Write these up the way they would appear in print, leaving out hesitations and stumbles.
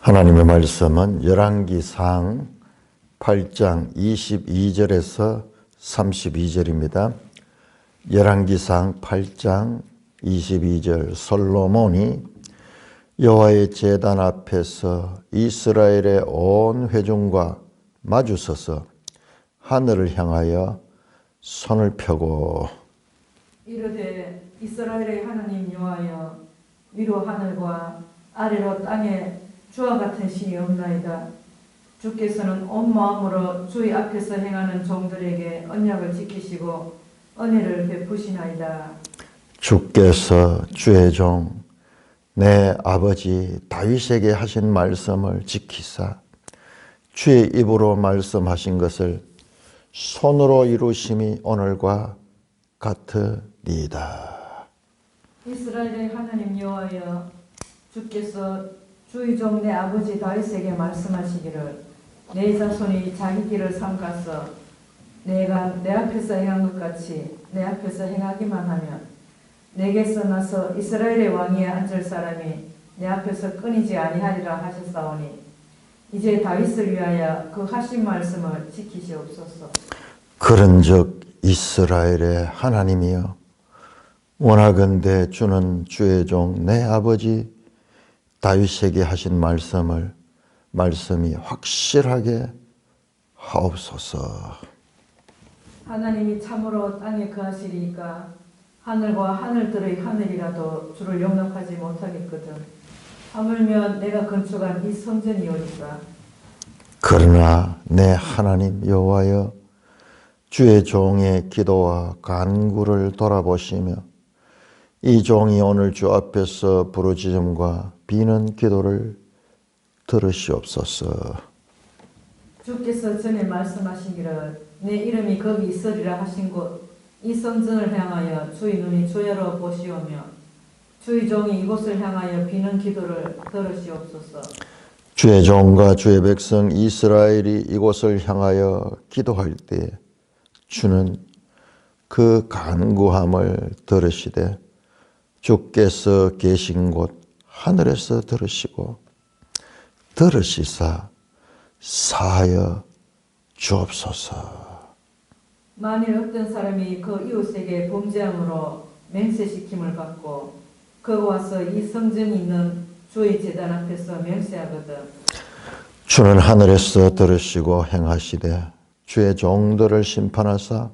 하나님의 말씀은 열왕기상 8장 22절에서 32절입니다. 열왕기상 8장 22절 솔로몬이 여호와의 제단 앞에서 이스라엘의 온 회중과 마주서서 하늘을 향하여 손을 펴고 이르되 이스라엘의 하나님 여호와여, 위로 하늘과 아래로 땅에 주와 같은 신이 없나이다. 주께서는 온 마음으로 주의 앞에서 행하는 종들에게 언약을 지키시고 은혜를 베푸시나이다. 주께서 주의 종 내 아버지 다윗에게 하신 말씀을 지키사 주의 입으로 말씀하신 것을 손으로 이루심이 오늘과 같으리이다. 이스라엘의 하나님 여호와여, 주께서 주의 종 내 아버지 다윗에게 말씀하시기를 내 자손이 자기 길을 삼가서 내가 내 앞에서 행한 것 같이 내 앞에서 행하기만 하면 내게서 나서 이스라엘의 왕위에 앉을 사람이 내 앞에서 끊이지 아니하리라 하셨사오니 이제 다윗을 위하여 그 하신 말씀을 지키시옵소서. 그런즉 이스라엘의 하나님이여, 원하건대 주는 주의 종 내 아버지 다윗에게 하신 말씀이 확실하게 하옵소서. 하나님이 참으로 땅에 거하시리이까 하늘과 하늘들의 하늘이라도 주를 용납하지 못하겠거든. 하물며 내가 건축한 이 성전이오니까. 그러나 내 하나님 여호와여, 주의 종의 기도와 간구를 돌아보시며 이 종이 오늘 주 앞에서 부르짖음과 비는 기도를 들으시옵소서. 주께서 전에 말씀하시기를 내 이름이 거기 있으리라 하신 곳 이 성전을 향하여 주의 눈이 주야로 보시오며 주의 종이 이곳을 향하여 비는 기도를 들으시옵소서. 주의 종과 주의 백성 이스라엘이 이곳을 향하여 기도할 때 주는 그 간구함을 들으시되 주께서 계신 곳 하늘에서 들으시고 들으시사 사하여 주옵소서. 만일 어떤 사람이 그 이웃에게 범죄함으로 맹세시킴을 받고 그가 와서 이 성전이 있는 주의 제단 앞에서 맹세하거든. 주는 하늘에서 들으시고 행하시되 주의 종들을 심판하사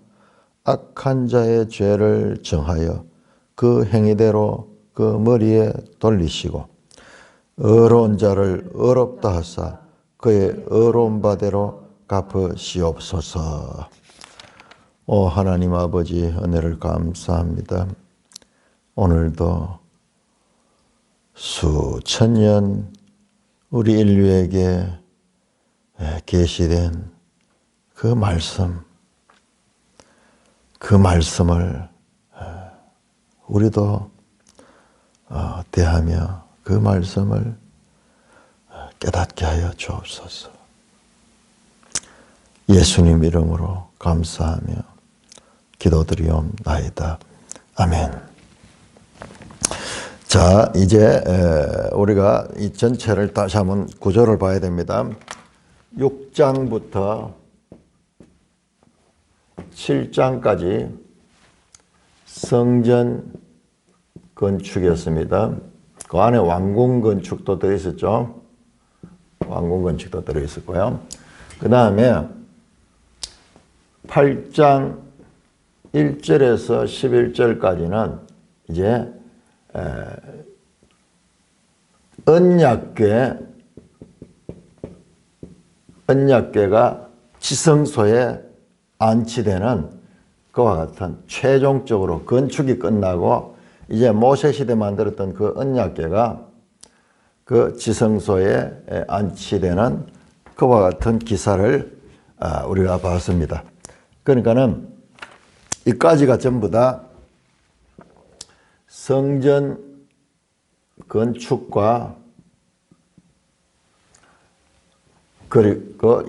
악한 자의 죄를 정하여 그 행위대로 그 머리에 돌리시고 의로운 자를 의롭다 하사 그의 의로운 바대로 갚으시옵소서. 오 하나님 아버지, 은혜를 감사합니다. 오늘도 수천 년 우리 인류에게 계시된 그 말씀을 우리도 대하며 그 말씀을 깨닫게 하여 주옵소서. 예수님 이름으로 감사하며 기도드리옵나이다. 아멘. 자, 이제 우리가 이 전체를 다시 한번 구조를 봐야 됩니다. 6장부터 7장까지 성전 건축이었습니다. 그 안에 왕궁 건축도 들어있었죠. 왕궁 건축도 들어있었고요. 그 다음에 8장 1절에서 11절까지는 이제 언약궤가 지성소에 안치되는 그와 같은 최종적으로 건축이 끝나고 이제 모세 시대 만들었던 그 언약궤가 그 지성소에 안치되는 그와 같은 기사를 우리가 봤습니다. 그러니까는 이까지가 전부 다 성전 건축과 그리고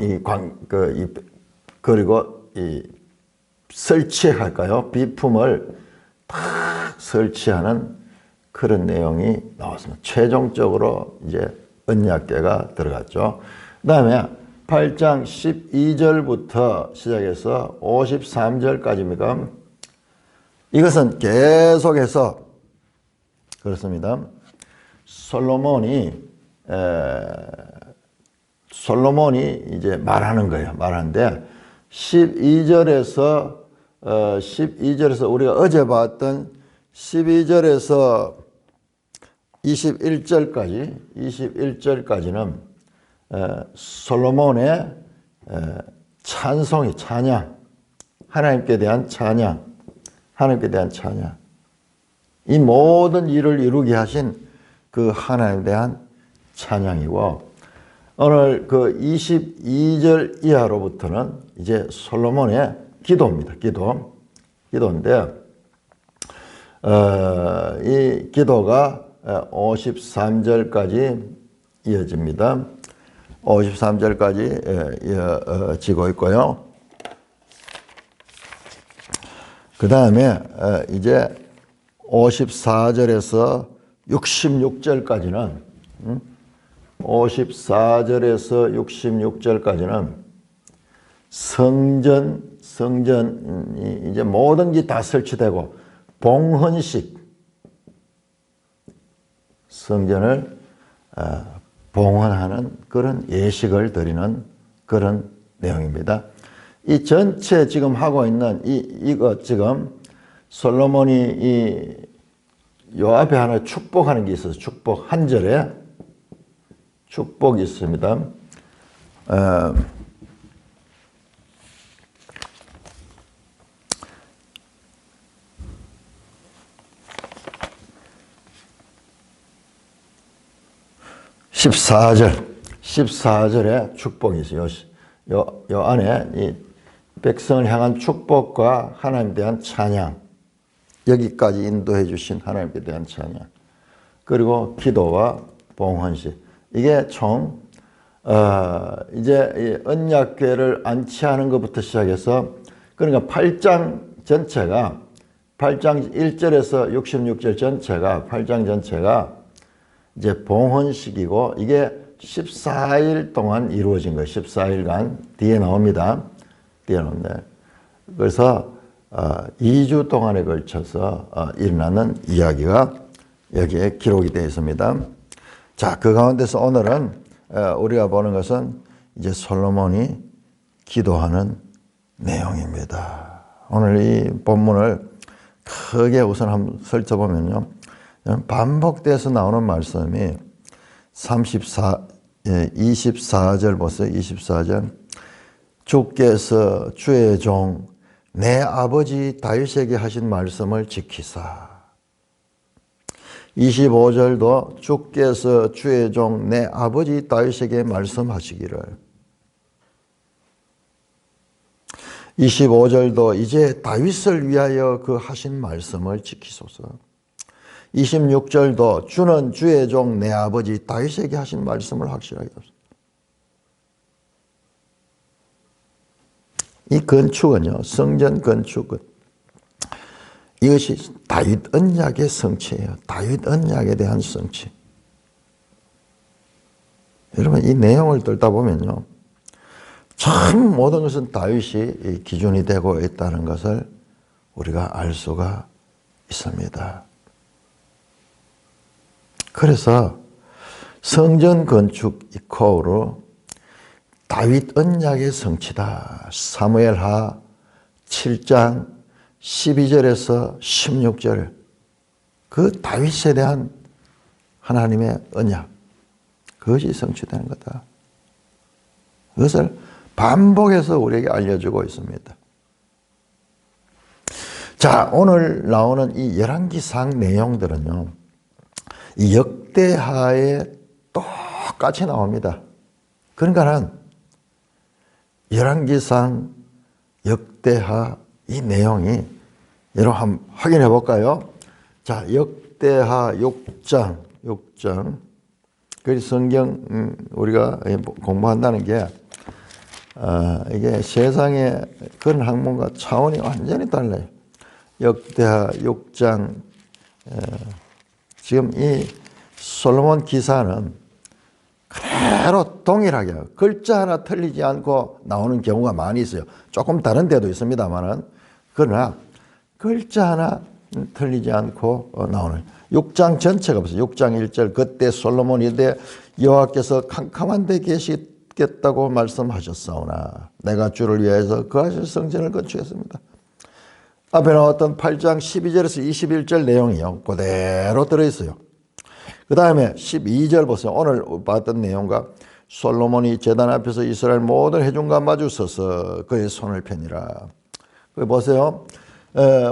이 설치할까요? 비품을 탁 설치하는 그런 내용이 나왔습니다. 최종적으로 이제 언약궤가 들어갔죠. 그 다음에 8장 12절부터 시작해서 53절까지입니다. 이것은 계속해서 그렇습니다. 솔로몬이 이제 말하는 거예요. 말하는데 12절에서 우리가 어제 봤던 12절에서 21절까지는 솔로몬의 찬송이 찬양, 하나님께 대한 찬양, 이 모든 일을 이루게 하신 그 하나님에 대한 찬양이고, 오늘 그 22절 이하로부터는 이제 솔로몬의 기도입니다. 기도인데 이 기도가 53절까지 이어집니다. 53절까지 이어지고 있고요. 그 다음에 이제 54절에서 66절까지는 54절에서 66절까지는 성전이 이제 모든 게 다 설치되고 봉헌식, 성전을 봉헌하는 그런 예식을 드리는 그런 내용입니다. 이 전체 지금 하고 있는 이것 지금 솔로몬이 요 앞에 하나 축복하는 게 있어서 축복 한 절에 축복이 있습니다. 14절에 축복이 있어요. 요 안에 이 백성을 향한 축복과 하나님에 대한 찬양, 여기까지 인도해 주신 하나님에 대한 찬양, 그리고 기도와 봉헌식, 이게 총 이제 이 언약궤를 안치하는 것부터 시작해서, 그러니까 8장 전체가 8장 1절에서 66절 전체가 8장 전체가 이제 봉헌식이고, 이게 14일 동안 이루어진 거예요. 14일간 뒤에 나옵니다. 그래서 2주 동안에 걸쳐서 일어나는 이야기가 여기에 기록이 되어 있습니다. 자, 그 가운데서 오늘은 우리가 보는 것은 이제 솔로몬이 기도하는 내용입니다. 오늘 이 본문을 크게 우선 한번 살펴보면요, 반복돼서 나오는 말씀이 24절 보세요. 24절. 주께서 주의 종 내 아버지 다윗에게 하신 말씀을 지키사. 25절도 주께서 주의 종 내 아버지 다윗에게 말씀하시기를. 25절도 이제 다윗을 위하여 그 하신 말씀을 지키소서. 26절도 주는 주의 종 내 아버지 다윗에게 하신 말씀을 확실하게 합시다. 이 건축은요, 성전 건축은 이것이 다윗 언약의 성취예요. 다윗 언약에 대한 성취. 여러분, 이 내용을 듣다 보면요, 참 모든 것은 다윗이 기준이 되고 있다는 것을 우리가 알 수가 있습니다. 그래서 성전 건축 이코로 다윗 언약의 성취다. 사무엘하 7장 12절에서 16절, 그 다윗에 대한 하나님의 언약, 그것이 성취되는 거다. 그것을 반복해서 우리에게 알려주고 있습니다. 자, 오늘 나오는 이 열왕기상 내용들은요, 이 역대하에 똑같이 나옵니다. 그러니까는 열왕기상, 역대하 이 내용이 여러분 한번 확인해 볼까요? 자, 역대하 6장. 그래서 성경 우리가 공부한다는 게 이게 세상의 그런 학문과 차원이 완전히 달라요. 역대하 6장. 지금 이 솔로몬 기사는 그대로 동일하게 글자 하나 틀리지 않고 나오는 경우가 많이 있어요. 조금 다른 데도 있습니다만은, 그러나 글자 하나 틀리지 않고 나오는 6장 전체가 보세요. 6장 1절 그때 솔로몬이 이르되 여호와께서 캄캄한 데 계시겠다고 말씀하셨사오나 내가 주를 위하여서 그하실 성전을 건축했습니다. 앞에 나왔던 8장 12절에서 21절 내용이요, 그대로 들어있어요. 그 다음에 12절 보세요. 오늘 봤던 내용과 솔로몬이 제단 앞에서 이스라엘 모든 회중과 마주 서서 그의 손을 펴니라. 그 보세요.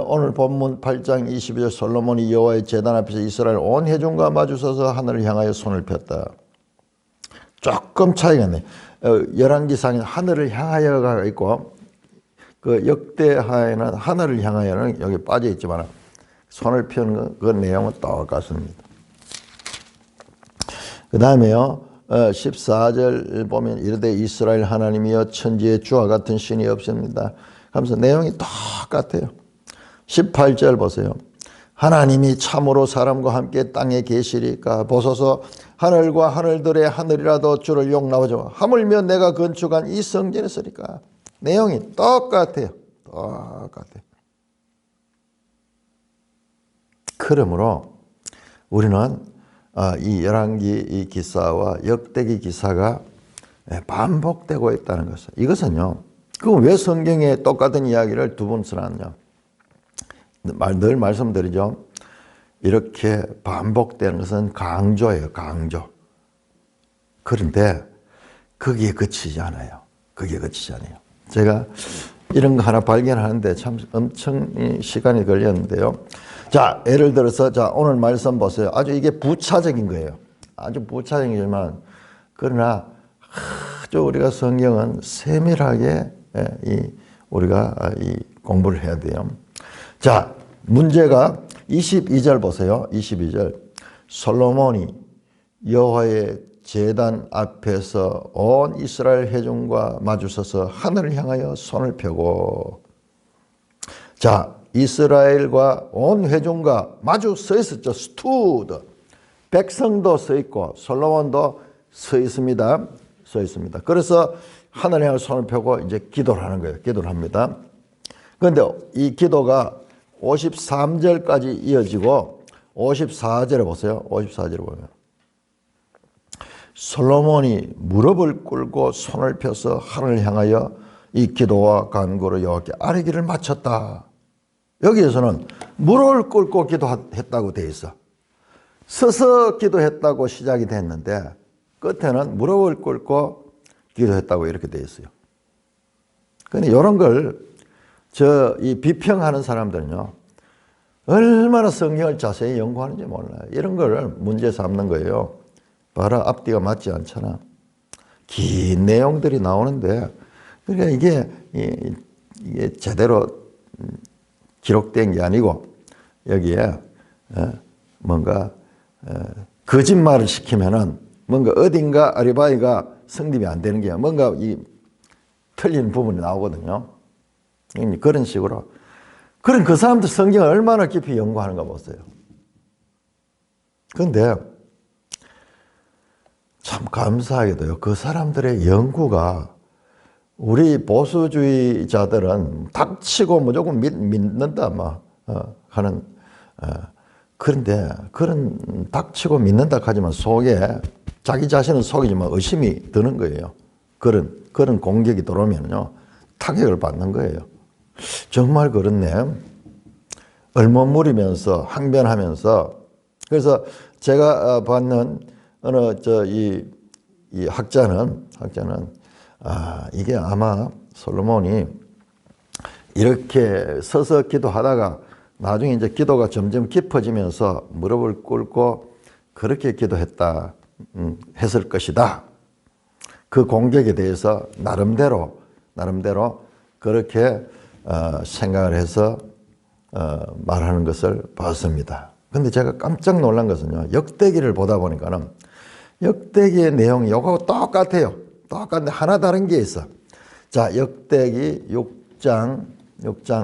오늘 본문 8장 22절 솔로몬이 여호와의 제단 앞에서 이스라엘 온 회중과 마주 서서 하늘을 향하여 손을 폈다. 조금 차이가 있네. 열왕기상에 하늘을 향하여가 있고 그 역대하에는 하늘을 향하여는 여기 빠져 있지만 손을 펴는 그 내용은 똑같습니다. 그 다음에요, 14절 보면 이르되 이스라엘 하나님이여 천지의 주와 같은 신이 없습니다 하면서 내용이 똑같아요. 18절 보세요. 하나님이 참으로 사람과 함께 땅에 계시리까 보소서 하늘과 하늘들의 하늘이라도 주를 용납하죠. 하물며 내가 건축한 이 성전에 서리까. 내용이 똑같아요. 똑같아요. 그러므로 우리는 이 열왕기 이 기사와 역대기 기사가 반복되고 있다는 것을, 이것은요, 그럼 왜 성경에 똑같은 이야기를 두 번 써놨냐? 늘 말씀드리죠. 이렇게 반복되는 것은 강조예요, 강조. 그런데 거기에 그치지 않아요. 거기에 그치지 않아요. 제가 이런 거 하나 발견하는데 참 엄청 시간이 걸렸는데요. 자, 예를 들어서, 자, 오늘 말씀 보세요. 아주 이게 부차적인 거예요. 아주 부차적이지만, 그러나 아주 우리가 성경은 세밀하게 우리가 공부를 해야 돼요. 자, 문제가 22절 보세요. 22절. 솔로몬이 여호와의 제단 앞에서 온 이스라엘 회중과 마주서서 하늘을 향하여 손을 펴고, 자, 이스라엘과 온 회중과 마주 서 있었죠. 스투드. 백성도 서 있고 솔로몬도 서 있습니다. 서 있습니다. 그래서 하늘에 향해 손을 펴고 이제 기도를 하는 거예요. 기도를 합니다. 그런데 이 기도가 53절까지 이어지고 54절에 보세요. 54절에 보면 솔로몬이 무릎을 꿇고 손을 펴서 하늘을 향하여 이 기도와 간구로 여호와께 아뢰기를 마쳤다. 여기에서는 무릎을 꿇고 기도했다고 돼 있어. 서서 기도했다고 시작이 됐는데 끝에는 무릎을 꿇고 기도했다고 이렇게 돼 있어요. 근데 이런 걸 이 비평하는 사람들은요, 얼마나 성경을 자세히 연구하는지 몰라요. 이런 걸 문제 삼는 거예요. 봐라, 앞뒤가 맞지 않잖아. 긴 내용들이 나오는데, 그러니까 이게 제대로 기록된 게 아니고, 여기에 뭔가 거짓말을 시키면은 뭔가 어딘가 아리바이가 성립이 안 되는 게 뭔가 틀린 부분이 나오거든요. 그런 식으로. 그런 그 사람들 성경을 얼마나 깊이 연구하는가 보세요. 그런데 참 감사하게도요, 그 사람들의 연구가 우리 보수주의자들은 닥치고 무조건 믿는다 하는, 그런데 그런 닥치고 믿는다 하지만 속에 자기 자신은 속이지만 의심이 드는 거예요. 그런 공격이 들어오면요, 타격을 받는 거예요. 정말 그렇네. 얼머무리면서 항변하면서. 그래서 제가 받는 어느 이 학자는 이게 아마 솔로몬이 이렇게 서서 기도하다가 나중에 이제 기도가 점점 깊어지면서 무릎을 꿇고 그렇게 기도했다 했을 것이다. 그 공격에 대해서 나름대로 그렇게 생각을 해서 말하는 것을 봤습니다. 근데 제가 깜짝 놀란 것은요, 역대기를 보다 보니까는 역대기의 내용이 이거하고 똑같아요. 똑같은데 하나 다른 게 있어. 자, 역대기 6장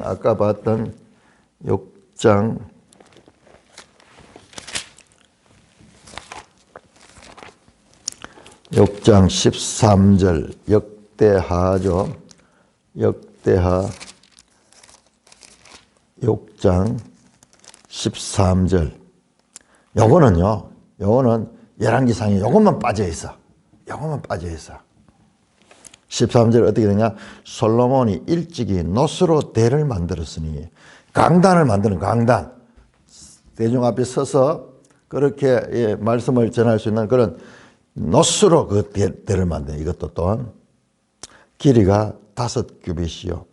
아까 봤던 6장 6장 13절 역대하죠. 역대하 6장 13절. 요거는 열왕기상에 요것만 빠져 있어. 요것만 빠져 있어. 13절 어떻게 되냐? 솔로몬이 일찍이 노스로 대를 만들었으니, 강단을 만드는 강단. 대중 앞에 서서 그렇게 말씀을 전할 수 있는 그런 노스로 그 대를 만드는, 이것도 또한 길이가 5규빗이요,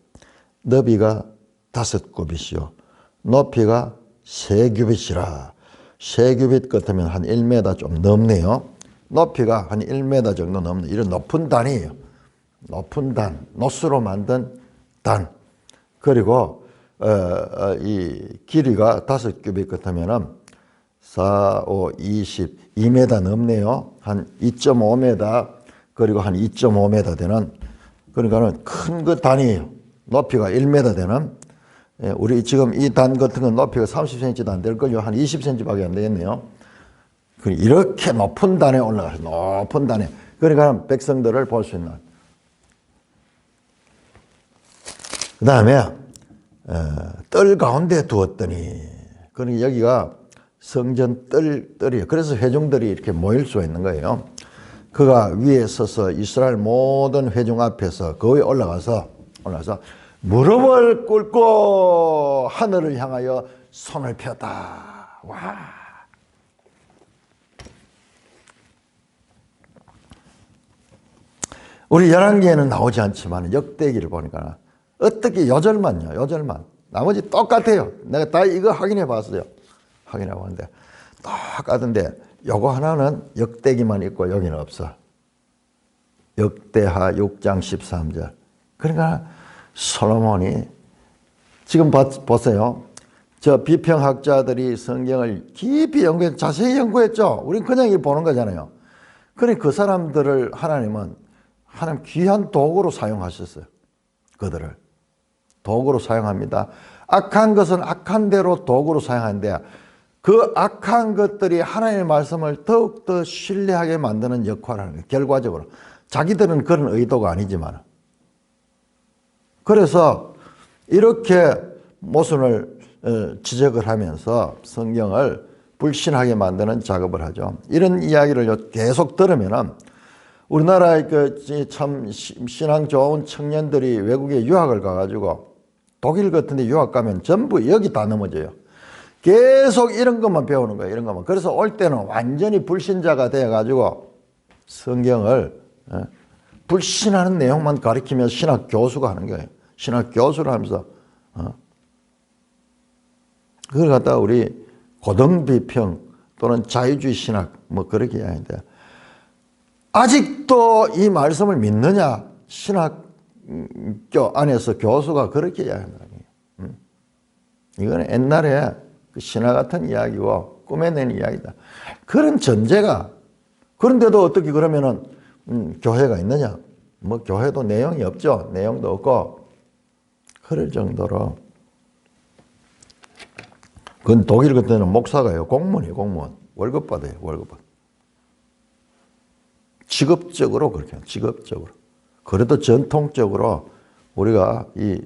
너비가 5규빗이요, 높이가 3규빗이라. 3규빗 같으면 한 1m 좀 넘네요. 높이가 한 1m 정도 넘는 이런 높은 단이에요. 높은 단, 노스로 만든 단. 그리고 이 길이가 5규빗 같으면은 4, 5, 20, 2m 넘네요. 한 2.5m, 그리고 한 2.5m 되는, 그러니까는 큰 그 단이에요. 높이가 1m 되는. 우리 지금 이 단 같은 건 높이가 30cm도 안 될걸요. 한 20cm밖에 안 되겠네요. 이렇게 높은 단에 올라가서, 높은 단에. 그러니까 백성들을 볼 수 있는. 그 다음에 뜰 가운데 두었더니, 그러니까 여기가 성전 뜰이에요. 그래서 회중들이 이렇게 모일 수가 있는 거예요. 그가 위에 서서 이스라엘 모든 회중 앞에서 그 위에 올라가서 무릎을 꿇고 하늘을 향하여 손을 폈다. 와. 우리 열왕기에는 나오지 않지만 역대기를 보니까 어떻게 요절만요. 나머지 똑같아요. 내가 다 이거 확인해 봤어요. 확인해 봤는데 똑같은데 요거 하나는 역대기만 있고 여기는 없어. 역대하 6장 13절. 그러니까 솔로몬이 지금 보세요. 저 비평학자들이 성경을 깊이 연구해서 자세히 연구했죠. 우린 그냥 보는 거잖아요. 그러니 그 사람들을 하나님 귀한 도구로 사용하셨어요. 그들을 도구로 사용합니다. 악한 것은 악한 대로 도구로 사용하는데 그 악한 것들이 하나님의 말씀을 더욱더 신뢰하게 만드는 역할을 하는 거예요. 결과적으로. 자기들은 그런 의도가 아니지만. 그래서 이렇게 모순을 지적을 하면서 성경을 불신하게 만드는 작업을 하죠. 이런 이야기를 계속 들으면은 우리나라의 참 신앙 좋은 청년들이 외국에 유학을 가가지고 독일 같은 데 유학 가면 전부 여기 다 넘어져요. 계속 이런 것만 배우는 거예요. 이런 것만. 그래서 올 때는 완전히 불신자가 되어가지고 성경을 불신하는 내용만 가르치며 신학 교수가 하는 거예요. 신학 교수를 하면서 그걸 갖다가 우리 고등비평 또는 자유주의 신학 뭐 그렇게 이야기하는데 아직도 이 말씀을 믿느냐? 신학교 안에서 교수가 그렇게 이야기한다. 이거는 옛날에 그 신화 같은 이야기고 꾸며낸 이야기다. 그런 전제가. 그런데도 어떻게 그러면은 교회가 있느냐? 뭐 교회도 내용이 없죠. 내용도 없고 그럴 정도로. 그건 독일 같은 데는 목사가요. 공무원이에요. 공무원. 월급 받아요. 월급 받아요. 직업적으로 그렇게 해요. 직업적으로. 그래도 전통적으로 우리가 이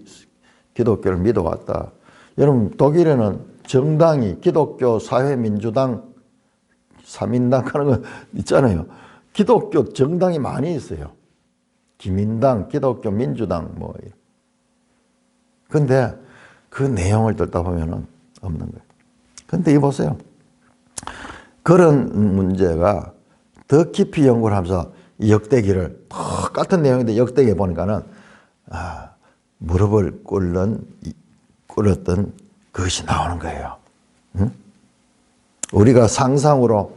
기독교를 믿어왔다. 여러분 독일에는 정당이 기독교 사회민주당 3인당 하는 거 있잖아요. 기독교 정당이 많이 있어요. 기민당, 기독교 민주당 뭐. 근데 그 내용을 듣다 보면은 없는 거예요. 근데 이 보세요. 그런 문제가 더 깊이 연구를 하면서 이 역대기를 똑같은 내용인데 역대기에 보니까는 무릎을 꿇었던 그것이 나오는 거예요. 응? 우리가 상상으로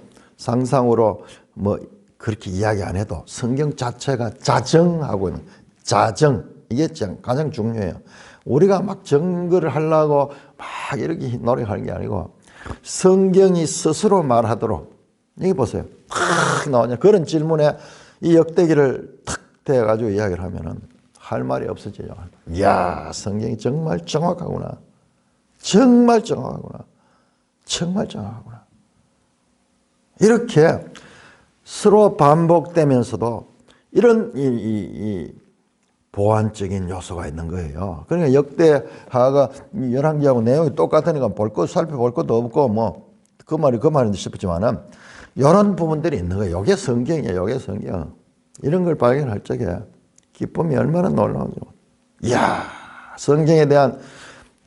뭐 그렇게 이야기 안 해도 성경 자체가 자정하고 있는 자정 이게 가장 중요해요. 우리가 막 정거를 하려고 막 이렇게 노력하는 게 아니고 성경이 스스로 말하도록 여기 보세요. 탁 나오냐 그런 질문에 이 역대기를 탁 대가지고 이야기를 하면은 할 말이 없어져요. 이야 성경이 정말 정확하구나. 정말 정확하구나. 정말 정확하구나. 이렇게 서로 반복되면서도 이런 이 보완적인 요소가 있는 거예요. 그러니까 역대하가 열왕기하고 내용이 똑같으니까 살펴볼 것도 없고 뭐 그 말인지 싶었지만은 이런 부분들이 있는 거예요. 이게 성경이에요. 이게 성경. 이런 걸 발견할 적에 기쁨이 얼마나 놀라운지. 이야, 성경에 대한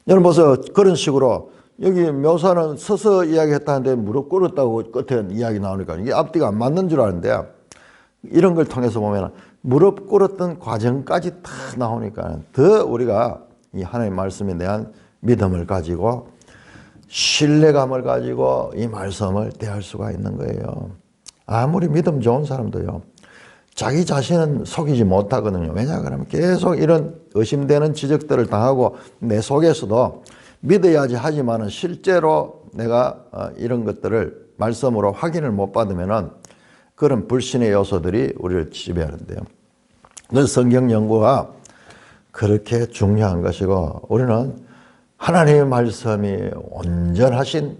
여러분 보세요. 그런 식으로 여기 묘사는 서서 이야기했다는데 무릎 꿇었다고 끝에 이야기 나오니까 이게 앞뒤가 안 맞는 줄 아는데 이런 걸 통해서 보면 무릎 꿇었던 과정까지 다 나오니까 더 우리가 이 하나님의 말씀에 대한 믿음을 가지고 신뢰감을 가지고 이 말씀을 대할 수가 있는 거예요. 아무리 믿음 좋은 사람도요, 자기 자신은 속이지 못하거든요. 왜냐 그러면 계속 이런 의심되는 지적들을 당하고 내 속에서도 믿어야지 하지만은 실제로 내가 이런 것들을 말씀으로 확인을 못 받으면은 그런 불신의 요소들이 우리를 지배하는데요. 그래서 성경 연구가 그렇게 중요한 것이고 우리는 하나님의 말씀이 온전하신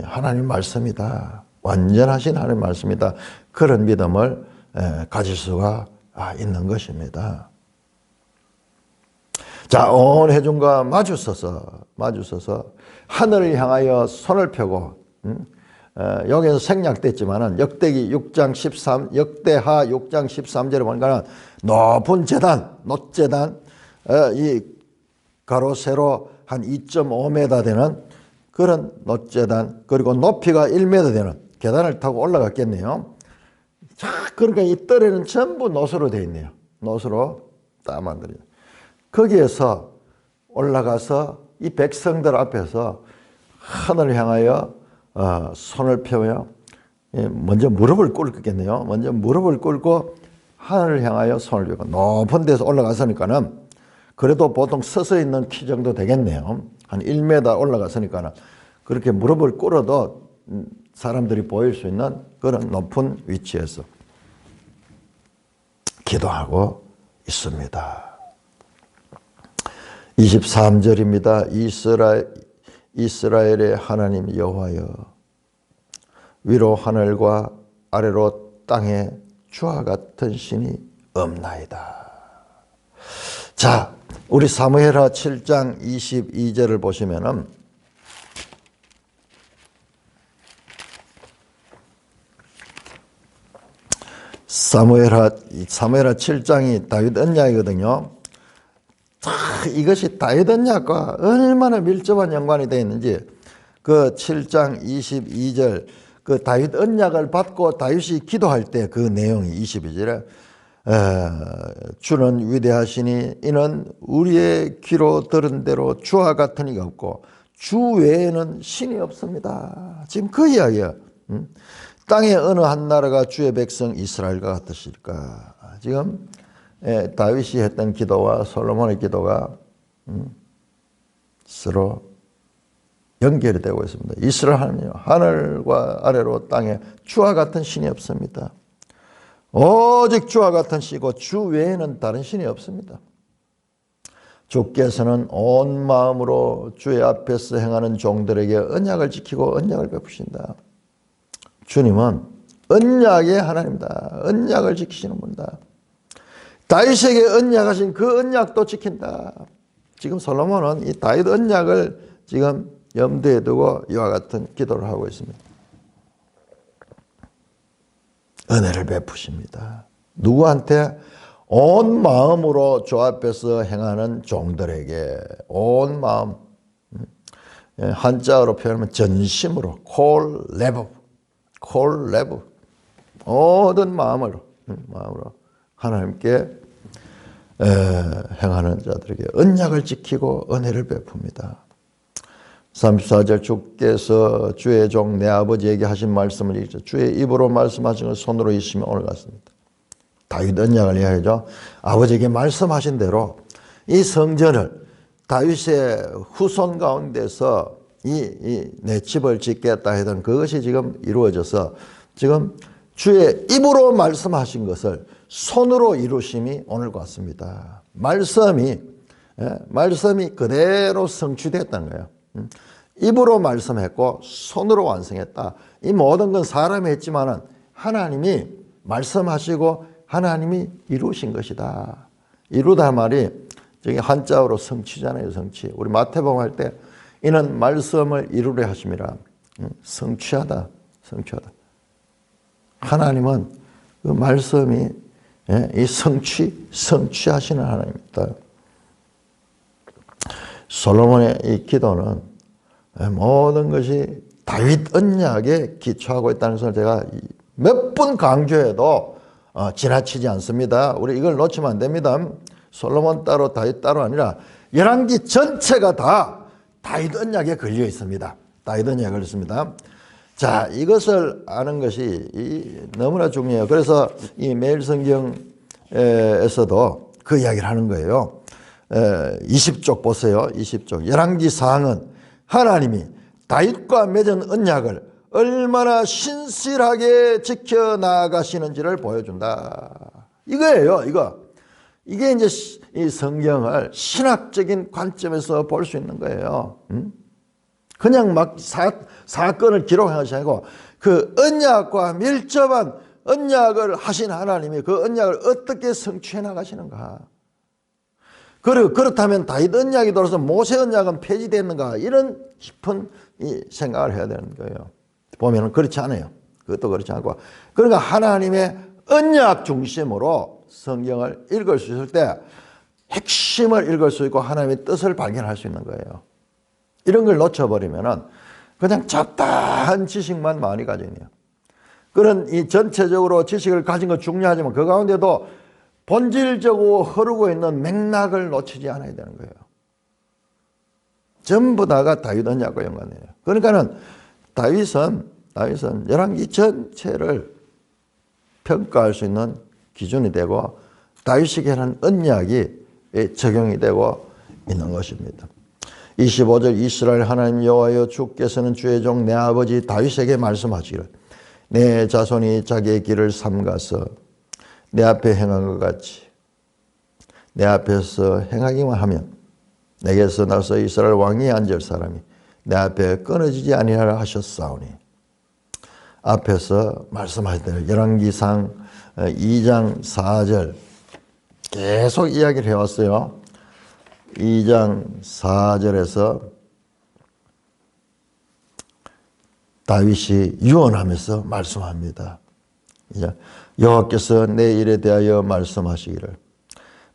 하나님의 말씀이다. 완전하신 하나님의 말씀이다. 그런 믿음을 가질 수가 있는 것입니다. 자, 온 회중과 마주서서 하늘을 향하여 손을 펴고 여기서 생략됐지만은 역대하 6장 13절에 보니까 높은 제단, 놋제단, 이 가로 세로 한 2.5m 되는 그런 놋제단, 그리고 높이가 1m 되는 계단을 타고 올라갔겠네요. 자, 그러니까 이 뜰에는 전부 놋으로 되어 있네요. 놋으로 딱 만들어요. 거기에서 올라가서 이 백성들 앞에서 하늘을 향하여 손을 펴며 먼저 무릎을 꿇겠네요. 먼저 무릎을 꿇고 하늘을 향하여 손을 펴고 높은 데서 올라갔으니까는 그래도 보통 서서 있는 키 정도 되겠네요. 한 1m 올라갔으니까는 그렇게 무릎을 꿇어도 사람들이 보일 수 있는 그런 높은 위치에서 기도하고 있습니다. 23절입니다. 이스라엘의 하나님 여호와여, 위로 하늘과 아래로 땅에 주와 같은 신이 없나이다. 자, 우리 사무엘하 7장 22절을 보시면은 사무엘하 7장이 다윗 언약이거든요. 이것이 다윗 언약과 얼마나 밀접한 연관이 되어 있는지 그 7장 22절 그 다윗 언약을 받고 다윗이 기도할 때 그 내용이 22절에 주는 위대하시니 이는 우리의 귀로 들은 대로 주와 같은 이가 없고 주 외에는 신이 없습니다. 지금 그 이야기야. 땅의 어느 한 나라가 주의 백성 이스라엘과 같으실까. 지금 다윗이 했던 기도와 솔로몬의 기도가 서로 연결이 되고 있습니다. 이스라엘 하나님이요, 하늘과 아래로 땅에 주와 같은 신이 없습니다. 오직 주와 같은 신이고 주 외에는 다른 신이 없습니다. 주께서는 온 마음으로 주의 앞에서 행하는 종들에게 언약을 지키고 언약을 베푸신다. 주님은 언약의 하나님이다. 언약을 지키시는 분이다. 다윗에게 언약하신 그 언약도 지킨다. 지금 솔로몬은 이 다윗 언약을 지금 염두에 두고 이와 같은 기도를 하고 있습니다. 은혜를 베푸십니다. 누구한테? 온 마음으로 주 앞에서 행하는 종들에게. 온 마음. 한자어로 표현하면 전심으로. 콜레브. 모든 마음으로 하나님께 행하는 자들에게 언약을 지키고 은혜를 베풉니다. 34절 주께서 주의 종 내 아버지에게 하신 말씀을 읽죠. 주의 입으로 말씀하신 걸 손으로 있으며 오늘 같습니다. 다윗 언약을 이야기하죠. 아버지에게 말씀하신 대로 이 성전을 다윗의 후손 가운데서 내 집을 짓겠다 하던 그것이 지금 이루어져서 지금 주의 입으로 말씀하신 것을 손으로 이루심이 오늘 같습니다. 말씀이 그대로 성취됐다는 거예요. 입으로 말씀했고 손으로 완성했다. 이 모든 건 사람이 했지만은 하나님이 말씀하시고 하나님이 이루신 것이다. 이루다 말이 저기 한자어로 성취잖아요. 성취. 우리 마태복음 할 때 이는 말씀을 이루려 하심이라. 성취하다. 성취하다. 하나님은 그 말씀이 이 성취하시는 하나님입니다. 솔로몬의 이 기도는 모든 것이 다윗 언약에 기초하고 있다는 것을 제가 몇 번 강조해도 지나치지 않습니다. 우리 이걸 놓치면 안 됩니다. 솔로몬 따로 다윗 따로 아니라 열왕기 전체가 다 다윗 언약에 걸려 있습니다. 다윗 언약에 걸려 있습니다. 자, 이것을 아는 것이 너무나 중요해요. 그래서 이 매일 성경에서도 그 이야기를 하는 거예요. 20쪽 보세요. 20쪽. 열왕기 사항은 하나님이 다윗과 맺은 언약을 얼마나 신실하게 지켜나가시는지를 보여준다. 이거예요. 이게 이제 이 성경을 신학적인 관점에서 볼 수 있는 거예요. 그냥 막 사건을 기록한 것이 아니고 그 언약과 밀접한 언약을 하신 하나님이 그 언약을 어떻게 성취해 나가시는가. 그리고 그렇다면 다윗 언약이 들어서 모세 언약은 폐지됐는가. 이런 깊은 이 생각을 해야 되는 거예요. 보면은 그렇지 않아요. 그것도 그렇지 않고. 그러니까 하나님의 언약 중심으로 성경을 읽을 수 있을 때 핵심을 읽을 수 있고 하나님의 뜻을 발견할 수 있는 거예요. 이런 걸 놓쳐버리면은 그냥 잡다한 지식만 많이 가지네요. 그런 이 전체적으로 지식을 가진 건 중요하지만 그 가운데도 본질적으로 흐르고 있는 맥락을 놓치지 않아야 되는 거예요. 전부 다가 다윗 언약과 연관돼요. 그러니까는 다윗은 열왕기 전체를 평가할 수 있는 기준이 되고 다윗에게 하는 언약이 적용이 되고 있는 것입니다. 25절 이스라엘 하나님 여호와여 주께서는 주의 종 내 아버지 다윗에게 말씀하시기를 내 자손이 자기의 길을 삼가서 내 앞에 행한 것 같이 내 앞에서 행하기만 하면 내게서 나서 이스라엘 왕위에 앉을 사람이 내 앞에 끊어지지 아니하라 하셨사오니. 앞에서 말씀하시되 열왕기상 2장 4절 계속 이야기를 해왔어요. 2장 4절에서 다윗이 유언하면서 말씀합니다. 여호와께서 내 일에 대하여 말씀하시기를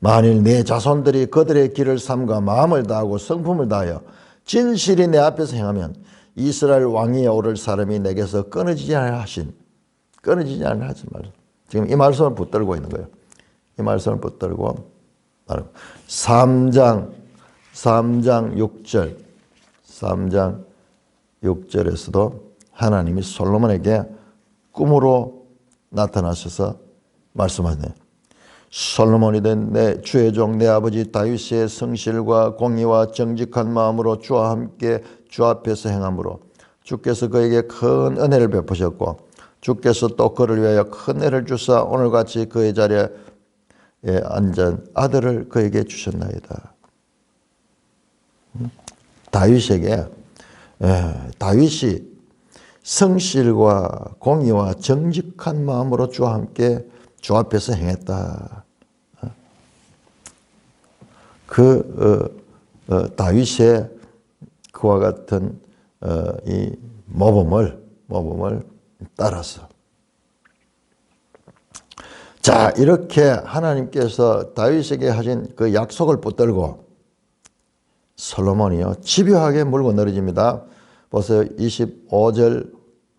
만일 내 자손들이 그들의 길을 삼가 마음을 다하고 성품을 다하여 진실이 내 앞에서 행하면 이스라엘 왕위에 오를 사람이 내게서 끊어지지 않을 하신 말씀. 지금 이 말씀을 붙들고 있는 거예요. 이 말씀을 붙들고 3장 6절에서도 하나님이 솔로몬에게 꿈으로 나타나셔서 말씀하시네요. 솔로몬이 된 내 주의 종 내 아버지 다윗의 성실과 공의와 정직한 마음으로 주와 함께 주 앞에서 행함으로 주께서 그에게 큰 은혜를 베푸셨고 주께서 또 그를 위하여 큰 은혜를 주사 오늘같이 그의 자리에 앉은 아들을 그에게 주셨나이다. 다윗이 성실과 공의와 정직한 마음으로 주와 함께 주 앞에서 행했다. 다윗의 그와 같은 이 모범을 따라서. 자, 이렇게 하나님께서 다윗에게 하신 그 약속을 붙들고 솔로몬이요 집요하게 물고 늘어집니다. 보세요. 25절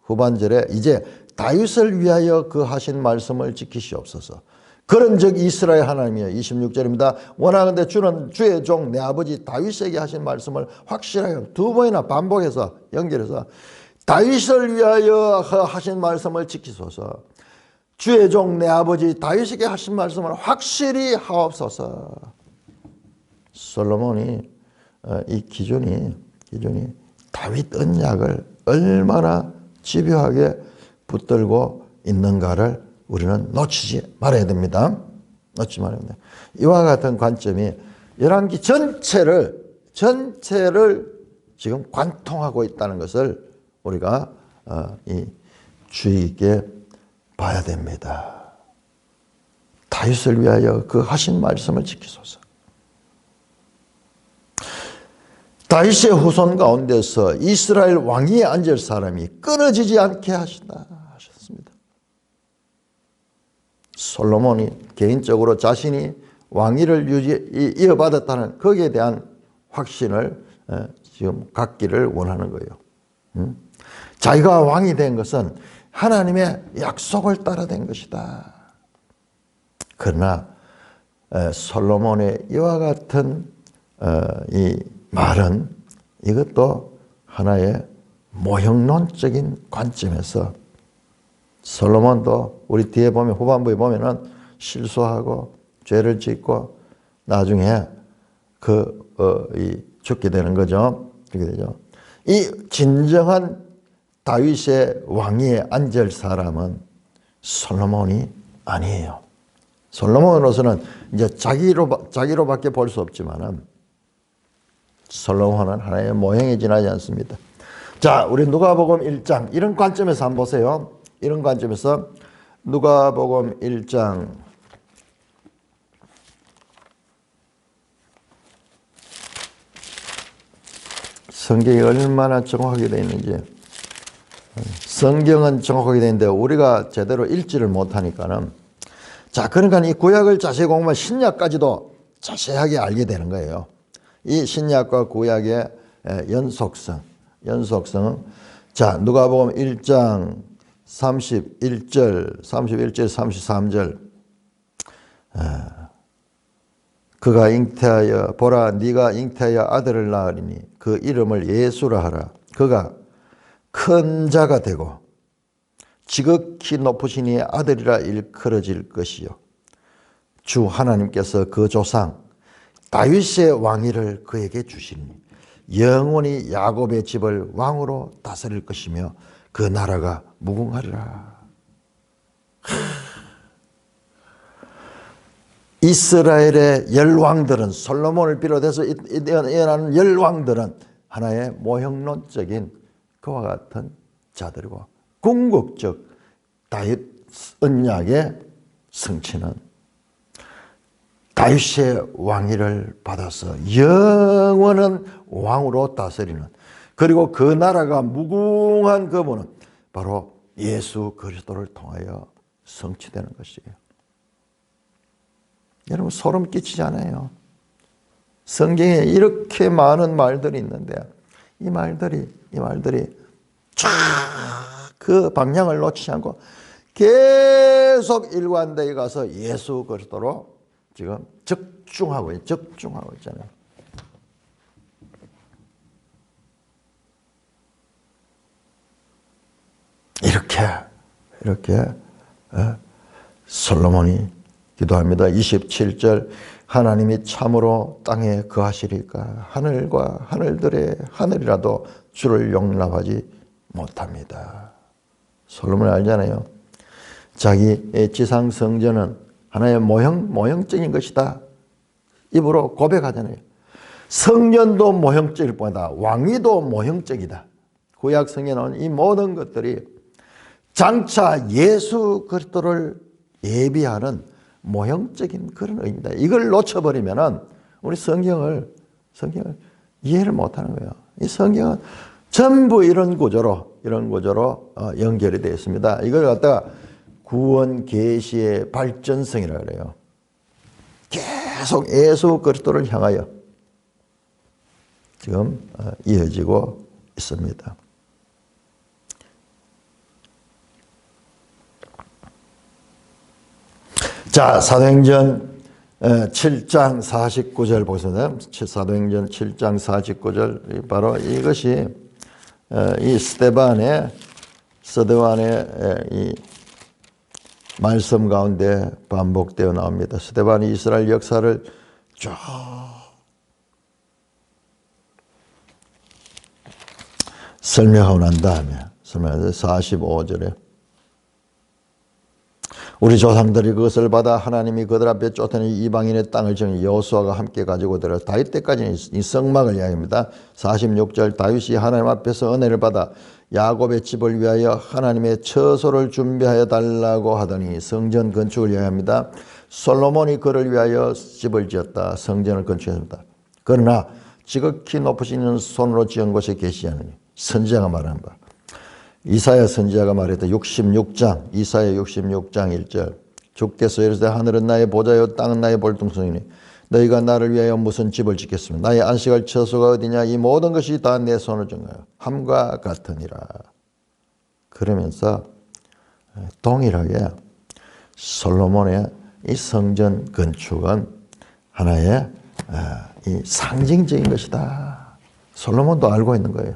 후반절에 이제 다윗을 위하여 그 하신 말씀을 지키시옵소서. 그런즉 이스라엘 하나님이여 26절입니다. 원하건대 주는 주의 종 내 아버지 다윗에게 하신 말씀을 확실하게 두 번이나 반복해서 연결해서 다윗을 위하여 하신 말씀을 지키소서. 주의 종 내 아버지 다윗에게 하신 말씀을 확실히 하옵소서. 솔로몬이 이 기준이 다윗 언약을 얼마나 집요하게 붙들고 있는가를 우리는 놓치지 말아야 됩니다. 놓치지 말아야 됩니다. 이와 같은 관점이 열왕기 전체를 지금 관통하고 있다는 것을 우리가 이 주의 있게 봐야 됩니다. 다윗을 위하여 그 하신 말씀을 지키소서. 다윗의 후손 가운데서 이스라엘 왕위에 앉을 사람이 끊어지지 않게 하신다 하셨습니다. 솔로몬이 개인적으로 자신이 왕위를 이어받았다는 거기에 대한 확신을 지금 갖기를 원하는 거예요. 자기가 왕이 된 것은 하나님의 약속을 따라 된 것이다. 그러나 솔로몬의 이와 같은 이 말은 이것도 하나의 모형론적인 관점에서 솔로몬도 우리 뒤에 보면 후반부에 보면은 실수하고 죄를 짓고 나중에 죽게 되는 거죠. 그렇게 되죠. 이 진정한 다윗의 왕위에 앉을 사람은 솔로몬이 아니에요. 솔로몬으로서는 이제 자기로밖에 볼 수 없지만은 솔로몬은 하나의 모형에 지나지 않습니다. 자, 우리 누가복음 1장 이런 관점에서 한번 보세요. 이런 관점에서 누가복음 1장 성경이 얼마나 정확하게 되어 있는지. 성경은 정확하게 되어 있는데 우리가 제대로 읽지를 못하니까는. 자, 그러니까 이 구약을 자세히 공부하면 신약까지도 자세하게 알게 되는 거예요. 이 신약과 구약의 연속성. 자, 누가복음 1장 31절, 33절. 그가 잉태하여 보라 네가 잉태하여 아들을 낳으리니 그 이름을 예수라 하라. 그가 큰 자가 되고 지극히 높으신 이의 아들이라 일컬어질 것이요 주 하나님께서 그 조상 다윗의 왕위를 그에게 주시니 영원히 야곱의 집을 왕으로 다스릴 것이며 그 나라가 무궁하리라. 이스라엘의 열왕들은 솔로몬을 비롯해서 일어나는 열왕들은 하나의 모형론적인 그와 같은 자들이고 궁극적 다윗 언약의 성취는 다윗의 왕위를 받아서 영원한 왕으로 다스리는 그리고 그 나라가 무궁한 그분은 바로 예수 그리스도를 통하여 성취되는 것이에요. 여러분 소름 끼치지 않아요? 성경에 이렇게 많은 말들이 있는데 이 말들이 쫙 그 방향을 놓치지 않고 계속 일관되게 가서 예수 그리스도로 지금 적중하고 있잖아요. 이렇게 솔로몬이 기도합니다. 27절 하나님이 참으로 땅에 거하시리까 하늘과 하늘들의 하늘이라도 주를 용납하지 못합니다. 솔로몬이 알잖아요. 자기의 지상 성전은 하나의 모형적인 것이다. 입으로 고백하잖아요. 성전도 모형적일 뿐이다. 왕위도 모형적이다. 구약 성경에 나온 이 모든 것들이 장차 예수 그리스도를 예비하는 모형적인 그런 의미입니다. 이걸 놓쳐버리면은 우리 성경을 이해를 못하는 거예요. 이 성경은 전부 이런 구조로 연결이 되어 있습니다. 이걸 갖다가 구원 계시의 발전성이라고 그래요. 계속 예수 그리스도를 향하여 지금 이어지고 있습니다. 자, 사도행전 7장 49절 보세요. 사도행전 7장 49절 바로 이것이 이 스데반의 이 말씀 가운데 반복되어 나옵니다. 스데반이 이스라엘 역사를 쭉 설명하고 난 다음에 45절에 우리 조상들이 그것을 받아 하나님이 그들 앞에 쫓아낸 이방인의 땅을 정해 여호수아가 함께 가지고 들어 다윗 때까지는 이 성막을 이야기합니다. 46절 다윗이 하나님 앞에서 은혜를 받아 야곱의 집을 위하여 하나님의 처소를 준비하여 달라고 하더니 성전 건축을 위하여 합니다. 솔로몬이 그를 위하여 집을 지었다. 성전을 건축했습니다. 그러나 지극히 높으신 손으로 지은 곳에 계시지 않으니 선지자가 말하는 바 이사야 선지자가 말했다. 66장 이사야 66장 1절 주께서 이르시되 하늘은 나의 보좌요 땅은 나의 볼등성이니 너희가 나를 위하여 무슨 집을 짓겠으며 나의 안식할 처소가 어디냐. 이 모든 것이 다 내 손을 정하여 함과 같으니라. 그러면서 동일하게 솔로몬의 이 성전 건축은 하나의 이 상징적인 것이다. 솔로몬도 알고 있는 거예요.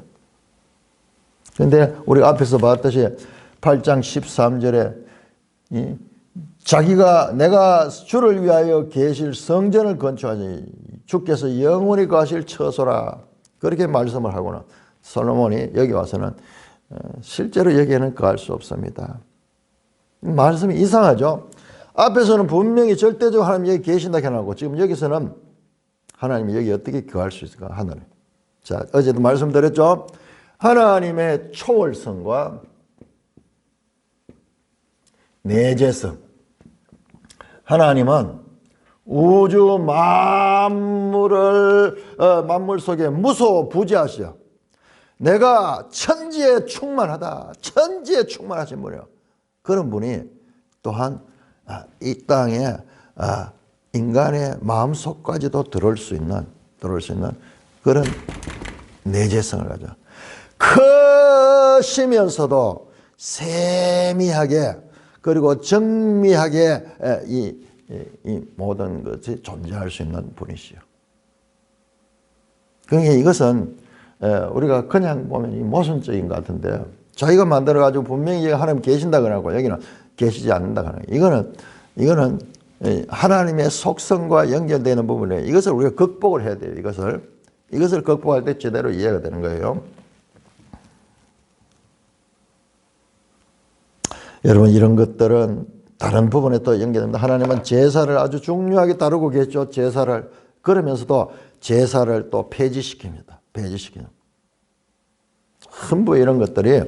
그런데 우리가 앞에서 봤듯이 8장 13절에 자기가 내가 주를 위하여 계실 성전을 건축하지 주께서 영원히 거하실 처소라 그렇게 말씀을 하고는 솔로몬이 여기 와서는 실제로 여기에는 거할 수 없습니다. 말씀이 이상하죠. 앞에서는 분명히 절대적으로 하나님 여기 계신다 해놓고 지금 여기서는 하나님이 여기 어떻게 거할 수 있을까? 하늘에. 자, 어제도 말씀드렸죠. 하나님의 초월성과 내재성. 하나님은 우주 만물 속에 무소부지하시죠. 내가 천지에 충만하다. 천지에 충만하신 분이요. 그런 분이 또한 이 땅에 인간의 마음속까지도 들어올 수 있는 그런 내재성을 가져. 크시면서도 세미하게 그리고 정밀하게 이 모든 것이 존재할 수 있는 분이시요. 그러니까 이것은 우리가 그냥 보면 모순적인 것 같은데 자기가 만들어가지고 분명히 하나님 계신다 그러고 여기는 계시지 않는다 그러고 이거는 하나님의 속성과 연결되는 부분에 이것을 우리가 극복을 해야 돼요. 이것을 극복할 때 제대로 이해가 되는 거예요. 여러분 이런 것들은 다른 부분에 또 연결됩니다. 하나님은 제사를 아주 중요하게 다루고 계시죠. 제사를. 그러면서도 제사를 또 폐지시킵니다. 폐지시키는. 전부 이런 것들이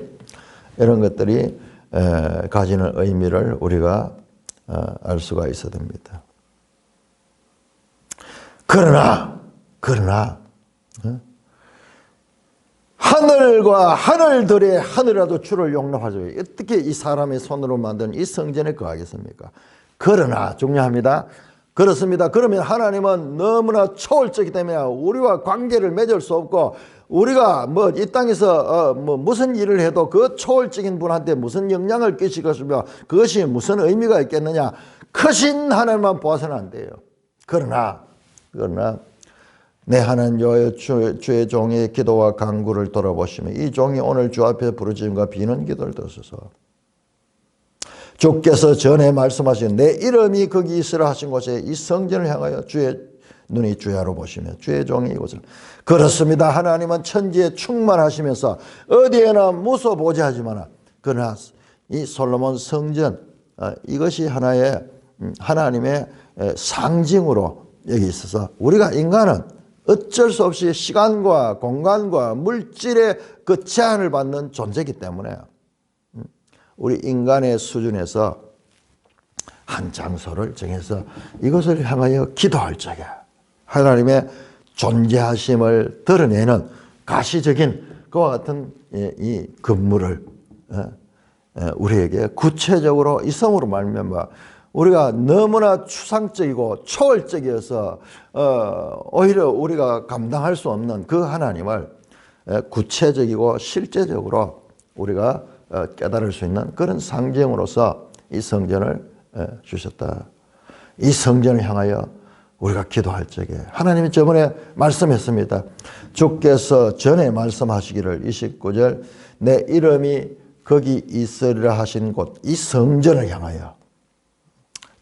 가지는 의미를 우리가 알 수가 있어야 됩니다. 그러나 하늘과 하늘들의 하늘이라도 주를 용납하죠. 어떻게 이 사람의 손으로 만든 이 성전에 거하겠습니까? 그러나 중요합니다. 그렇습니다. 그러면 하나님은 너무나 초월적이기 때문에 우리와 관계를 맺을 수 없고 우리가 이 땅에서 무슨 일을 해도 그 초월적인 분한테 무슨 영향을 끼칠 것이며 그것이 무슨 의미가 있겠느냐. 크신 하나님만 보아서는 안 돼요. 그러나 내 하나님 여호와 주의 종의 기도와 간구를 돌아보시며 이 종이 오늘 주 앞에 부르짖음과 비는 기도를 들으소서. 주께서 전에 말씀하신 내 이름이 거기 있으라 하신 곳에 이 성전을 향하여 주의 눈이 주야로 보시며 주의 종이 이곳을. 그렇습니다. 하나님은 천지에 충만하시면서 어디에나 무소부지하지만 그러나 이 솔로몬 성전 이것이 하나의 하나님의 상징으로 여기 있어서 우리가 인간은 어쩔 수 없이 시간과 공간과 물질의 그 제한을 받는 존재이기 때문에 우리 인간의 수준에서 한 장소를 정해서 이것을 향하여 기도할 적에 하나님의 존재하심을 드러내는 가시적인 그와 같은 이 건물을 우리에게 구체적으로 이 성으로 말미암아 우리가 너무나 추상적이고 초월적이어서 오히려 우리가 감당할 수 없는 그 하나님을 구체적이고 실제적으로 우리가 깨달을 수 있는 그런 상징으로서 이 성전을 주셨다. 이 성전을 향하여 우리가 기도할 적에 하나님이 저번에 말씀했습니다. 주께서 전에 말씀하시기를 29절 내 이름이 거기 있으리라 하신 곳 이 성전을 향하여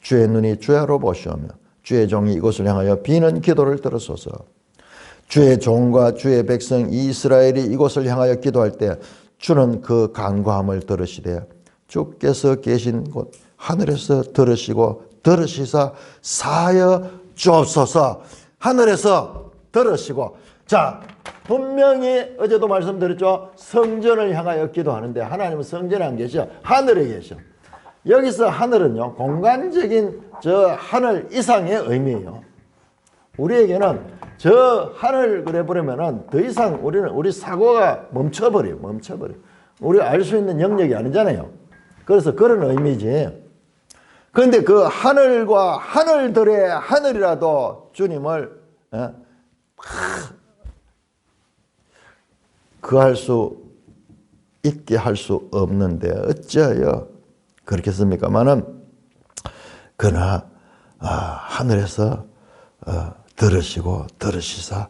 주의 눈이 주야로 보시오며 주의 종이 이곳을 향하여 비는 기도를 들으소서. 주의 종과 주의 백성 이스라엘이 이곳을 향하여 기도할 때 주는 그 간구함을 들으시되 주께서 계신 곳 하늘에서 들으시고 들으시사 사하여 주옵소서. 하늘에서 들으시고 자 분명히 어제도 말씀드렸죠. 성전을 향하여 기도하는데 하나님은 성전에 안 계셔. 하늘에 계셔. 여기서 하늘은요, 공간적인 저 하늘 이상의 의미예요. 우리에게는 저 하늘 그래 버리면은 더 이상 우리 사고가 멈춰버려요. 우리 알 수 있는 영역이 아니잖아요. 그래서 그런 의미지. 그런데 그 하늘과 하늘들의 하늘이라도 주님을 그할 수 있게 할 수 없는데 어찌하여 그렇겠습니까마는 그러나 하늘에서 들으시사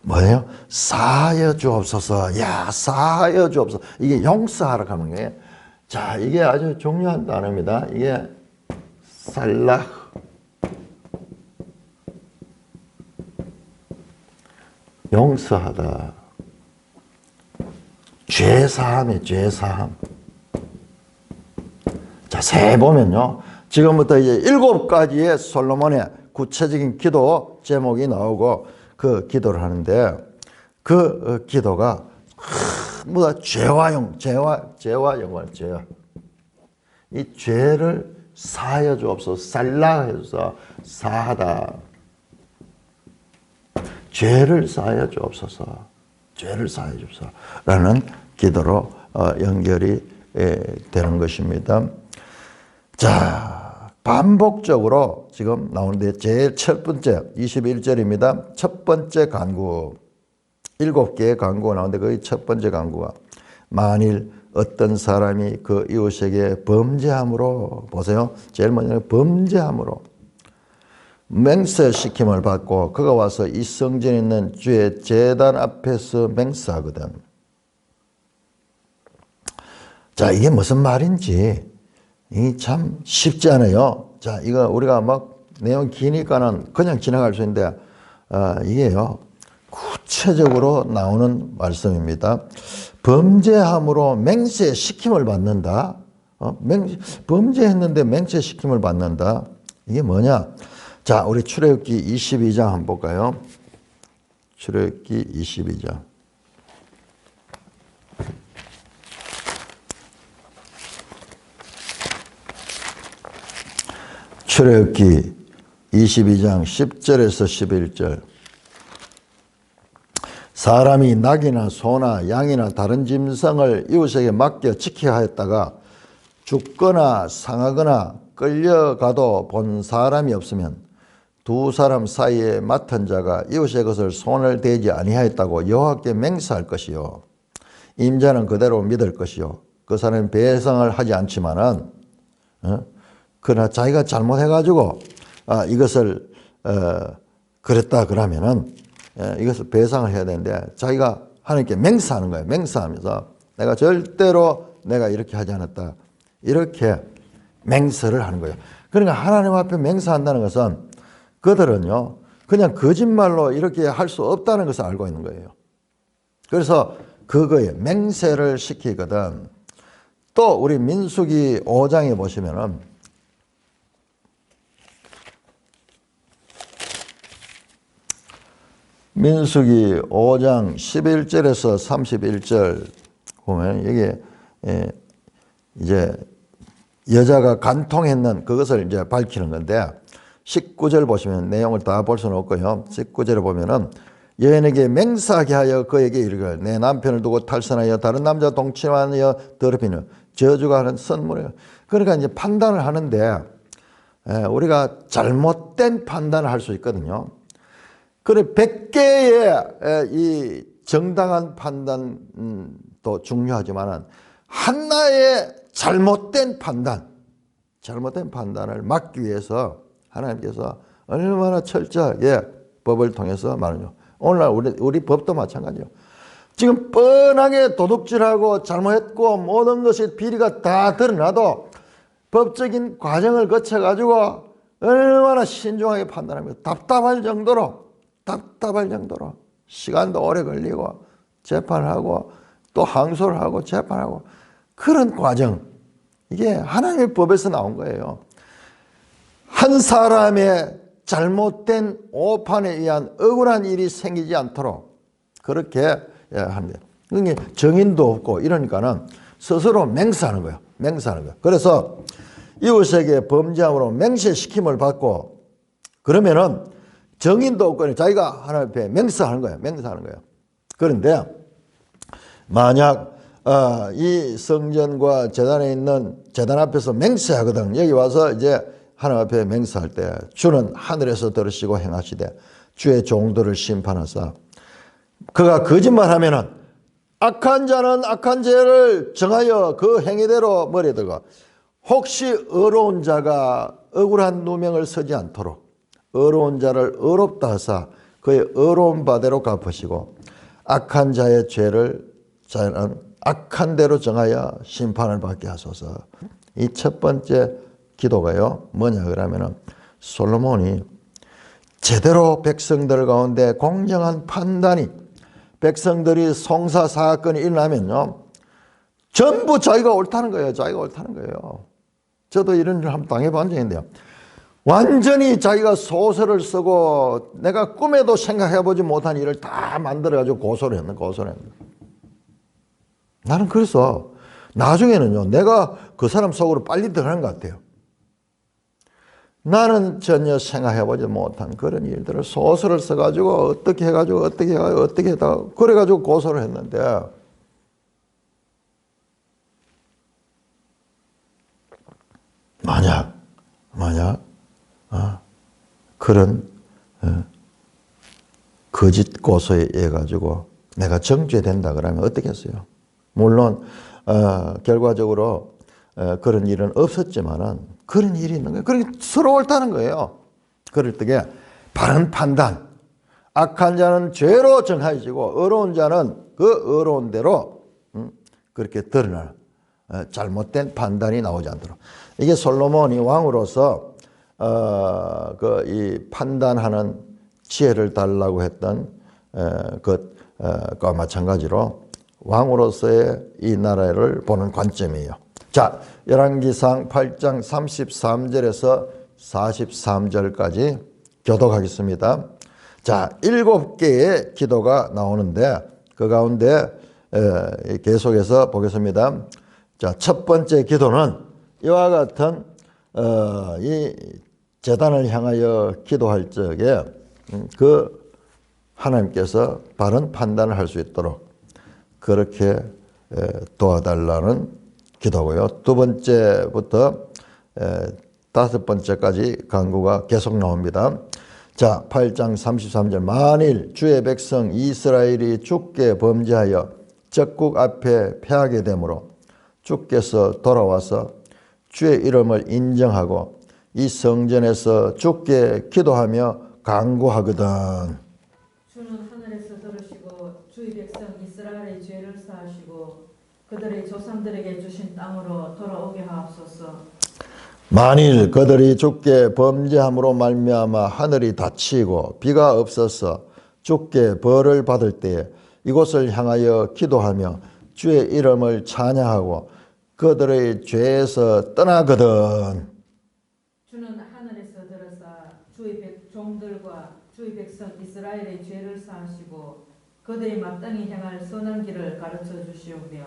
뭐예요? 사하여 주옵소서. 야, 사하여 주옵소서. 이게 용서하라고 하는 거예요. 자, 이게 아주 중요한 단어입니다. 이게 살라. 용서하다. 죄사함이에요. 죄사함. 자, 세 보면요. 지금부터 이제 7가지의 솔로몬의 구체적인 기도 제목이 나오고 그 기도를 하는데 그 기도가 죄와 영광, 죄와. 이 죄를 사하여 주옵소서. 살라 해서 사하다. 죄를 사하여 주옵소서. 죄를 사하여 주옵소서. 라는 기도로 연결이 되는 것입니다. 자, 반복적으로 지금 나오는데 제일 첫 번째 21절입니다. 첫 번째 간구. 7개의 간구가 나오는데 그 첫 번째 간구가 만일 어떤 사람이 그 이웃에게 범죄함으로, 보세요. 제일 먼저 범죄함으로 맹세시킴을 받고 그가 와서 이 성전에 있는 주의 제단 앞에서 맹세하거든. 자, 이게 무슨 말인지 이 참 쉽지 않아요. 자, 이거 우리가 막 내용 기니까는 그냥 지나갈 수 있는데 이게요 구체적으로 나오는 말씀입니다. 범죄함으로 맹세시킴을 받는다. 범죄했는데 맹세시킴을 받는다. 이게 뭐냐? 자, 우리 출애굽기 22장 한번 볼까요? 출애굽기 22장. 출애굽기 22장 10절에서 11절. 사람이 낙이나 소나 양이나 다른 짐승을 이웃에게 맡겨 지켜야 하였다가 죽거나 상하거나 끌려가도 본 사람이 없으면 두 사람 사이에 맡은 자가 이웃의 것을 손을 대지 아니하였다고 여호와께 맹세할 것이요. 임자는 그대로 믿을 것이요. 그 사람은 배상을 하지 않지만은 그러나 자기가 잘못해가지고 이것을 그랬다 그러면은 이것을 배상을 해야 되는데 자기가 하나님께 맹세하는 거예요. 맹세하면서 내가 절대로 내가 이렇게 하지 않았다. 이렇게 맹세를 하는 거예요. 그러니까 하나님 앞에 맹세한다는 것은 그들은요 그냥 거짓말로 이렇게 할 수 없다는 것을 알고 있는 거예요. 그래서 그거에 맹세를 시키거든. 또 우리 민수기 5장에 보시면은 민수기 5장 11절에서 31절 보면 이게 이제 여자가 간통했는 그것을 이제 밝히는 건데 19절 보시면 내용을 다 볼 수는 없고요. 19절에 보면은 여인에게 맹세하게 하여 그에게 이르기를 내 남편을 두고 탈선하여 다른 남자 동침하여 더럽히는 저주가 하는 선물이에요. 그러니까 이제 판단을 하는데 우리가 잘못된 판단을 할 수 있거든요. 그래 100개의 이 정당한 판단도 중요하지만 하나의 잘못된 판단을 막기 위해서 하나님께서 얼마나 철저하게 법을 통해서 말하죠. 오늘날 우리 법도 마찬가지예요. 지금 뻔하게 도둑질하고 잘못했고 모든 것이 비리가 다 드러나도 법적인 과정을 거쳐가지고 얼마나 신중하게 판단합니다. 답답할 정도로 시간도 오래 걸리고 재판하고 또 항소를 하고 재판하고 그런 과정, 이게 하나님의 법에서 나온 거예요. 한 사람의 잘못된 오판에 의한 억울한 일이 생기지 않도록 그렇게 하는 거예요. 그러니까 정인도 없고 이러니까는 스스로 맹세하는 거예요. 맹세하는 거예요. 그래서 이웃에게 범죄함으로 맹세시킴을 받고 그러면은 정인도 없고 자기가 하나님 앞에 맹세하는 거예요. 맹세하는 거예요. 그런데 만약 이 성전과 제단에 있는 제단 앞에서 맹세하거든. 여기 와서 이제 하나님 앞에 맹세할 때 주는 하늘에서 들으시고 행하시되 주의 종들을 심판하사 그가 거짓말하면은 악한 자는 악한 죄를 정하여 그 행위대로 머리에 들고 혹시 의로운 자가 억울한 누명을 서지 않도록 의로운 자를 의롭다 하사 그의 의로운 바대로 갚으시고 악한 자의 죄를 자는 악한 대로 정하여 심판을 받게 하소서. 이 첫 번째 기도가요 뭐냐 그러면은 솔로몬이 제대로 백성들 가운데 공정한 판단이 백성들이 송사 사건이 일어나면요 전부 자기가 옳다는 거예요. 자기가 옳다는 거예요. 저도 이런 일 한번 당해본 적이 있는데요. 완전히 자기가 소설을 쓰고 내가 꿈에도 생각해보지 못한 일을 다 만들어가지고 고소를 했는 거예요. 나는 그래서 나중에는요 내가 그 사람 속으로 빨리 들어가는 것 같아요. 나는 전혀 생각해보지 못한 그런 일들을 소설을 써가지고 어떻게 해가지고 어떻게 해다가 그래가지고 고소를 했는데 만약 그런 거짓 고소에 의해 가지고 내가 정죄된다 그러면 어떻겠어요? 물론 결과적으로 그런 일은 없었지만은 그런 일이 있는 거예요. 그러니까 서로 옳다는 거예요. 그럴 때에 바른 판단, 악한 자는 죄로 정하여지고 의로운 자는 그 의로운 대로 그렇게 드러나 잘못된 판단이 나오지 않도록. 이게 솔로몬이 왕으로서 이 판단하는 지혜를 달라고 했던 것과 마찬가지로 왕으로서의 이 나라를 보는 관점이에요. 자, 열왕기상 8장 33절에서 43절까지 교독하겠습니다. 자, 7개의 기도가 나오는데 그 가운데 계속해서 보겠습니다. 자, 첫 번째 기도는 이와 같은 이 제단을 향하여 기도할 적에 그 하나님께서 바른 판단을 할 수 있도록 그렇게 도와달라는 기도고요. 두 번째부터 다섯 번째까지 간구가 계속 나옵니다. 자, 8장 33절 만일 주의 백성 이스라엘이 주께 범죄하여 적국 앞에 패하게 되므로 주께서 돌아와서 주의 이름을 인정하고 이 성전에서 주께 기도하며 간구하거든. 주는 하늘에서 들으시고 주의 백성 이스라엘의 죄를 사하시고 그들의 조상들에게 주신 땅으로 돌아오게 하옵소서. 만일 그들이 주께 범죄함으로 말미암아 하늘이 닫히고 비가 없어서 주께 벌을 받을 때에 이곳을 향하여 기도하며 주의 이름을 찬양하고 그들의 죄에서 떠나거든. 주는 하늘에서 들으사 주의 종들과 주의 백성 이스라엘의 죄를 사하시고 그들이 마땅히 향할 선한 길을 가르쳐 주시오며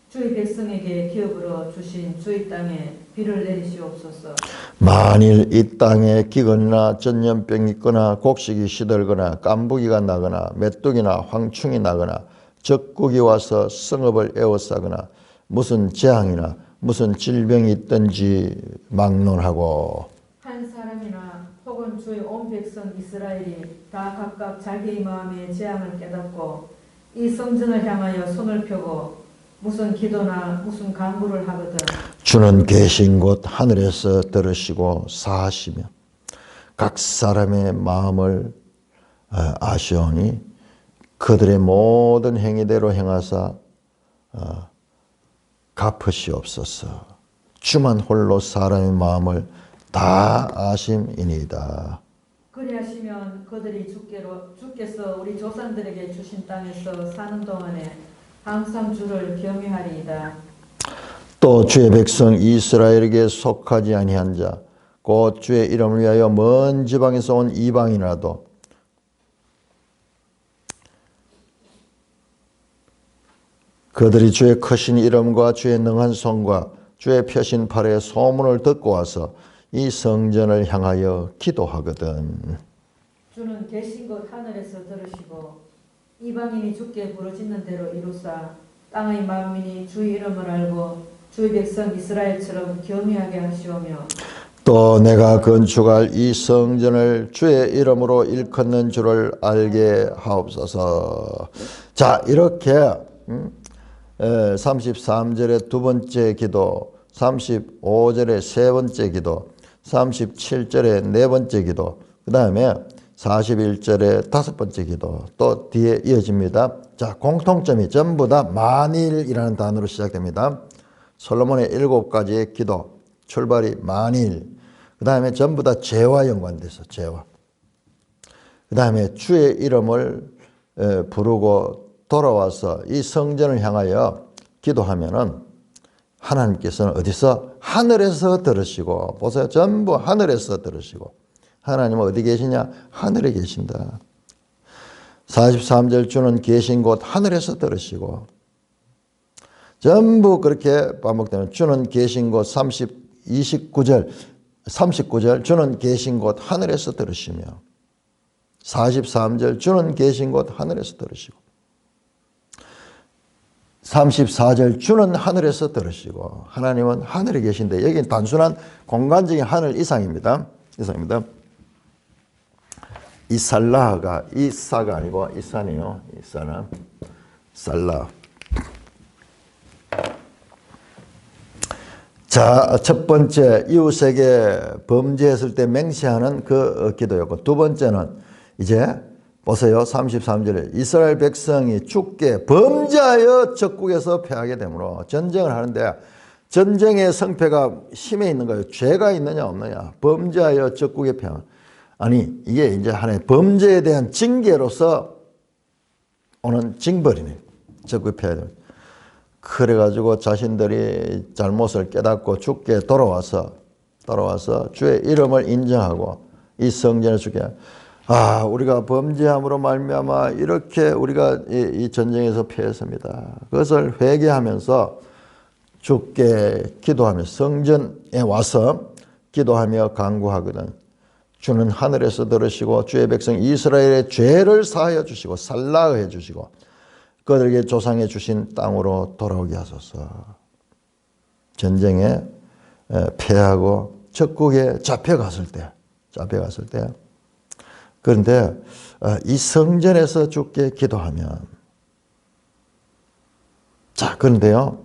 주의 백성에게 기업으로 주신 주의 땅에 비를 내리시옵소서. 만일 이 땅에 기근이나 전염병이 있거나 곡식이 시들거나 깐부기가 나거나 메뚜기나 황충이 나거나 적국이 와서 성읍을 에워싸거나 무슨 재앙이나 무슨 질병이 있든지 막론하고 한 사람이나 혹은 주의 온 백성 이스라엘이 다 각각 자기의 마음의 재앙을 깨닫고 이 성전을 향하여 손을 펴고 무슨 기도나 무슨 간구를 하거든 주는 계신 곳 하늘에서 들으시고 사하시며 각 사람의 마음을 아시오니 그들의 모든 행위대로 행하사 갚으시옵소서. 주만 홀로 사람의 마음을 다 아심이니이다. 그리하시면 그들이 주께서 우리 조상들에게 주신 땅에서 사는 동안에 항상 주를 경외하리이다. 또 주의 백성 이스라엘에게 속하지 아니한 자 곧 주의 이름을 위하여 먼 지방에서 온 이방인이라도 그들이 주의 크신 이름과 주의 능한 손과 주의 펴신 팔의 소문을 듣고 와서 이 성전을 향하여 기도하거든. 주는 계신 곳 하늘에서 들으시고 이방인이 주께 부르짖는 대로 이루사 땅의 만민이 주의 이름을 알고 주의 백성 이스라엘처럼 경외하게 하시오며 또 내가 건축할 이 성전을 주의 이름으로 일컫는 줄을 알게 하옵소서. 자, 이렇게 33절의 두 번째 기도, 35절의 세 번째 기도, 37절의 네 번째 기도, 그 다음에 41절의 다섯 번째 기도, 또 뒤에 이어집니다. 자, 공통점이 전부 다 만일이라는 단어로 시작됩니다. 솔로몬의 7가지의 기도, 출발이 만일, 그 다음에 전부 다 죄와 연관돼서 죄와, 그 다음에 주의 이름을 부르고 돌아와서 이 성전을 향하여 기도하면은 하나님께서는 어디서? 하늘에서 들으시고, 보세요. 전부 하늘에서 들으시고, 하나님은 어디 계시냐? 하늘에 계신다. 43절 주는 계신 곳 하늘에서 들으시고, 전부 그렇게 반복되는 주는 계신 곳 29절 주는 계신 곳 하늘에서 들으시며, 43절 주는 계신 곳 하늘에서 들으시고, 34절 주는 하늘에서 들으시고, 하나님은 하늘에 계신데, 여기는 단순한 공간적인 하늘 이상입니다. 이살라가 이사가 아니고 이산이요. 이사는 살라. 자, 첫 번째 이웃에게 범죄했을 때 맹세하는 그 기도였고, 두 번째는 이제 보세요. 33절에 이스라엘 백성이 주께 범죄하여 적국에서 패하게 되므로 전쟁을 하는데 전쟁의 성패가 힘에 있는 거예요. 죄가 있느냐 없느냐. 범죄하여 적국에 패하. 아니, 이게 이제 하나의 범죄에 대한 징계로서 오는 징벌이네. 적국에 패해야 됩니다. 그래가지고 자신들이 잘못을 깨닫고 주께 돌아와서 주의 이름을 인정하고 이 성전을 주게, 우리가 범죄함으로 말미암아 이렇게 우리가 이 전쟁에서 패했습니다. 그것을 회개하면서 주께 기도하며 성전에 와서 기도하며 간구하거든. 주는 하늘에서 들으시고 주의 백성 이스라엘의 죄를 사하여 주시고 살라해 주시고 그들에게 조상해 주신 땅으로 돌아오게 하소서. 전쟁에 패하고 적국에 잡혀갔을 때 그런데 이 성전에서 주께 기도하면, 자, 그런데요,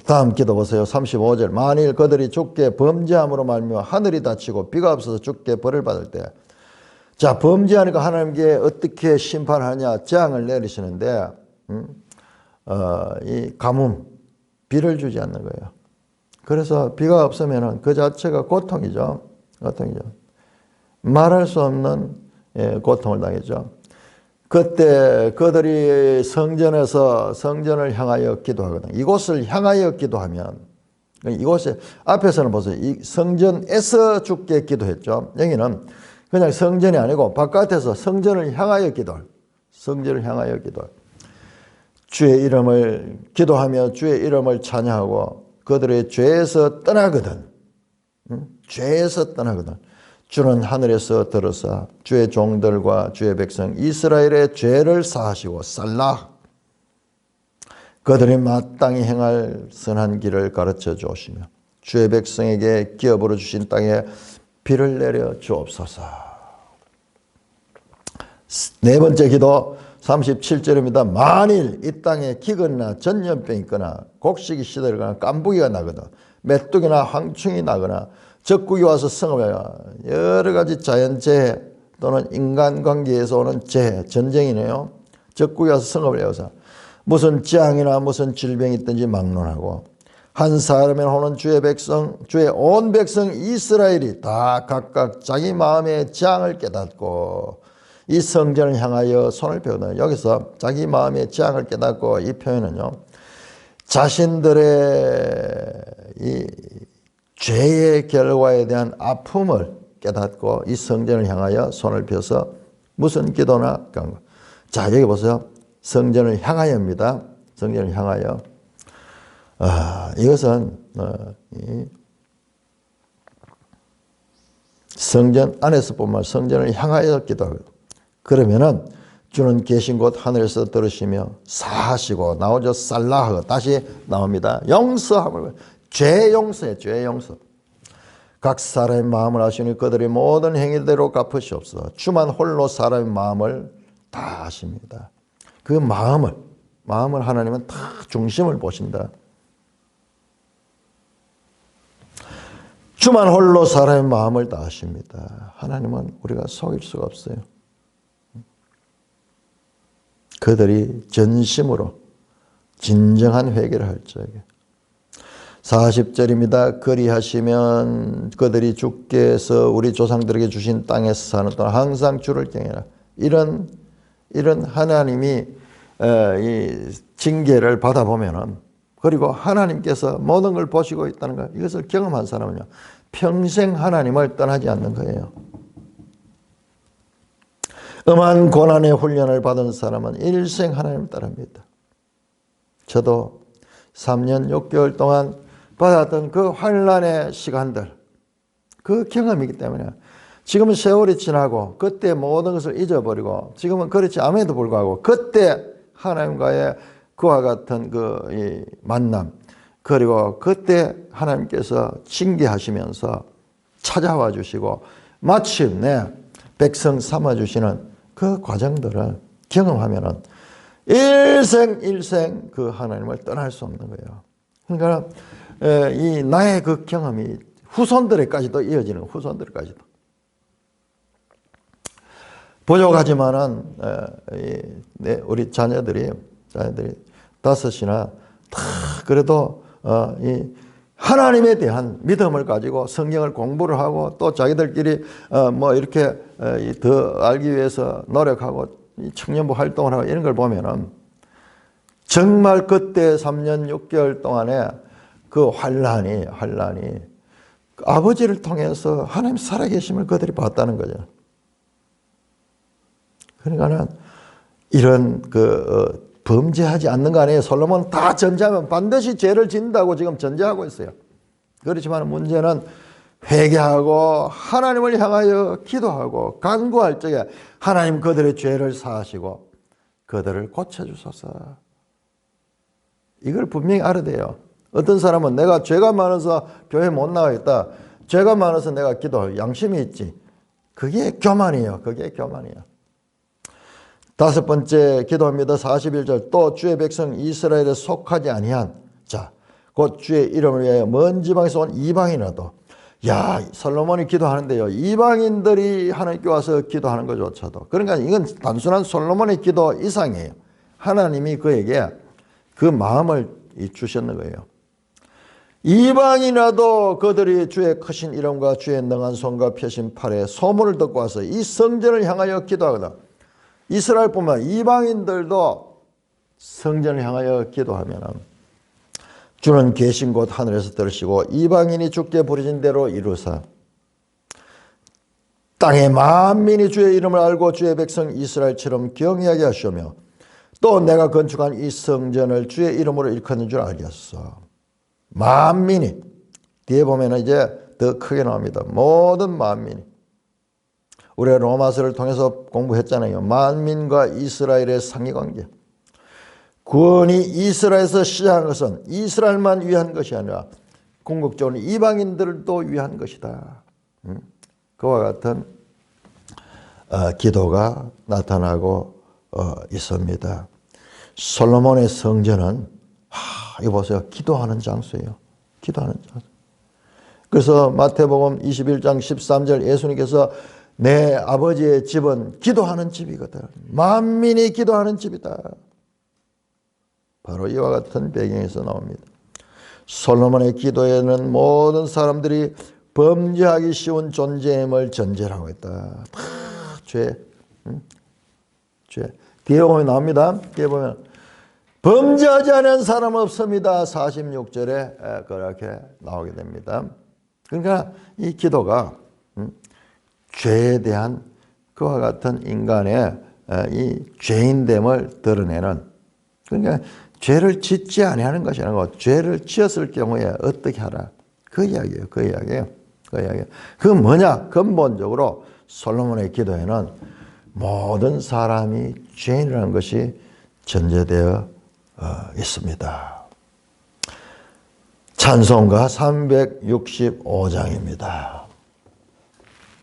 다음 기도 보세요. 35절 만일 그들이 주께 범죄함으로 말미암아 하늘이 닫히고 비가 없어서 주께 벌을 받을 때, 자, 범죄하니까 하나님께 어떻게 심판하냐, 재앙을 내리시는데 이 가뭄, 비를 주지 않는 거예요. 그래서 비가 없으면 그 자체가 고통이죠. 말할 수 없는 고통을 당했죠. 그때 그들이 성전을 향하여 기도하거든. 이곳을 향하여 기도하면, 이곳에 앞에서는 보세요. 이 성전에서 주께 기도했죠. 여기는 그냥 성전이 아니고 바깥에서 성전을 향하여 기도. 주의 이름을 기도하며 주의 이름을 찬양하고 그들의 죄에서 떠나거든. 죄에서 떠나거든. 주는 하늘에서 들으사 주의 종들과 주의 백성 이스라엘의 죄를 사하시고 살라 그들이 마땅히 행할 선한 길을 가르쳐 주시며 주의 백성에게 기업으로 주신 땅에 비를 내려 주옵소서. 네 번째 기도 37절입니다. 만일 이 땅에 기근이나 전염병이 있거나 곡식이 시들거나 깐부기가 나거나 메뚜기나 황충이 나거나 적국이 와서 성업해요. 여러 가지 자연재해 또는 인간관계에서 오는 재해, 전쟁이네요. 적국이 와서 성업을 해서 무슨 재앙이나 무슨 질병이 있든지 막론하고 한 사람에 오는 주의 백성, 주의 온 백성 이스라엘이 다 각각 자기 마음의 재앙을 깨닫고 이 성전을 향하여 손을 펴거든요. 여기서 자기 마음의 재앙을 깨닫고 이 표현은요, 자신들의 이 죄의 결과에 대한 아픔을 깨닫고 이 성전을 향하여 손을 펴서 무슨 기도나 간구. 자, 여기 보세요. 성전을 향하여입니다. 성전을 향하여. 이것은 이 성전 안에서뿐만 성전을 향하여 기도하고, 그러면은 주는 계신 곳 하늘에서 들으시며 사하시고, 나오죠. 살라하고 다시 나옵니다. 용서함을, 죄 용서에 죄 용서. 각 사람의 마음을 아시니 그들의 모든 행위대로 갚으시옵소서. 주만 홀로 사람의 마음을 다 아십니다. 그 마음을 하나님은 다 중심을 보신다. 주만 홀로 사람의 마음을 다 아십니다. 하나님은 우리가 속일 수가 없어요. 그들이 전심으로 진정한 회개를 할 적에. 40절입니다. 그리하시면 그들이 주께서 우리 조상들에게 주신 땅에서 사는 동안 항상 주를 경외하라. 이런 하나님이 이 징계를 받아보면은, 그리고 하나님께서 모든 걸 보시고 있다는 것, 이것을 경험한 사람은요, 평생 하나님을 떠나지 않는 거예요. 엄한 고난의 훈련을 받은 사람은 일생 하나님을 따릅니다. 저도 3년 6개월 동안 받았던 그 환난의 시간들, 그 경험이기 때문에 지금은 세월이 지나고 그때 모든 것을 잊어버리고, 지금은 그렇지 않음에도 불구하고 그때 하나님과의 그와 같은 이 만남, 그리고 그때 하나님께서 징계하시면서 찾아와 주시고 마침내 백성 삼아 주시는 그 과정들을 경험하면은 일생 그 하나님을 떠날 수 없는 거예요. 그러니까 이 나의 그 경험이 후손들에까지도 이어지는, 후손들에까지도. 부족하지만은 우리 자녀들이 다섯이나 다 그래도 이 하나님에 대한 믿음을 가지고 성경을 공부를 하고, 또 자기들끼리 뭐 이렇게 더 알기 위해서 노력하고 청년부 활동을 하고, 이런 걸 보면은 정말 그때 3년 6개월 동안에 그 환란이 아버지를 통해서 하나님 살아계심을 그들이 봤다는 거죠. 그러니까는 이런 범죄하지 않는 거 아니에요. 솔로몬 다 전제하면 반드시 죄를 짓는다고 지금 전제하고 있어요. 그렇지만 문제는 회개하고 하나님을 향하여 기도하고 간구할 적에 하나님 그들의 죄를 사하시고 그들을 고쳐주소서. 이걸 분명히 알아야 돼요. 어떤 사람은 내가 죄가 많아서 교회 못 나가겠다, 죄가 많아서 내가 기도할 양심이 있지, 그게 교만이에요. 그게 교만이에요. 다섯 번째 기도입니다. 41절. 또 주의 백성 이스라엘에 속하지 아니한 자, 곧 주의 이름을 위하여 먼 지방에서 온 이방인이라도. 야, 솔로몬이 기도하는데요, 이방인들이 하나님께 와서 기도하는 것조차도, 그러니까 이건 단순한 솔로몬의 기도 이상이에요. 하나님이 그에게 그 마음을 주셨는 거예요. 이방인이라도 그들이 주의 크신 이름과 주의 능한 손과 펴신 팔에 소문을 듣고 와서 이 성전을 향하여 기도하거든. 이스라엘뿐만 이방인들도 성전을 향하여 기도하면 주는 계신 곳 하늘에서 들으시고 이방인이 주께 부르신 대로 이루사 땅의 만민이 주의 이름을 알고 주의 백성 이스라엘처럼 경외하게 하시며 또 내가 건축한 이 성전을 주의 이름으로 일컫는 줄 알겠어. 만민이, 뒤에 보면 이제 더 크게 나옵니다. 모든 만민이. 우리가 로마서를 통해서 공부했잖아요. 만민과 이스라엘의 상위관계. 구원이 이스라엘에서 시작한 것은 이스라엘만 위한 것이 아니라 궁극적으로 이방인들도 위한 것이다. 그와 같은 기도가 나타나고 있습니다. 솔로몬의 성전은 이거 보세요. 기도하는 장소예요. 기도하는 장소. 그래서 마태복음 21장 13절 예수님께서 내 아버지의 집은 기도하는 집이거든. 만민이 기도하는 집이다. 바로 이와 같은 배경에서 나옵니다. 솔로몬의 기도에는 모든 사람들이 범죄하기 쉬운 존재임을 전제를 하고 있다. 죄. 뒤에 보면 나옵니다. 뒤에 보면 범죄하지 않은 사람 없습니다. 46절에 그렇게 나오게 됩니다. 그러니까 이 기도가 죄에 대한 그와 같은 인간의 이 죄인됨을 드러내는, 그러니까 죄를 짓지 아니하는 것이 아니고 죄를 지었을 경우에 어떻게 하라. 그 이야기예요. 그 이야기예요. 그 이야기예요. 그 뭐냐? 근본적으로 솔로몬의 기도에는 모든 사람이 죄인이라는 것이 전제되어 있습니다. 찬송가 365장입니다.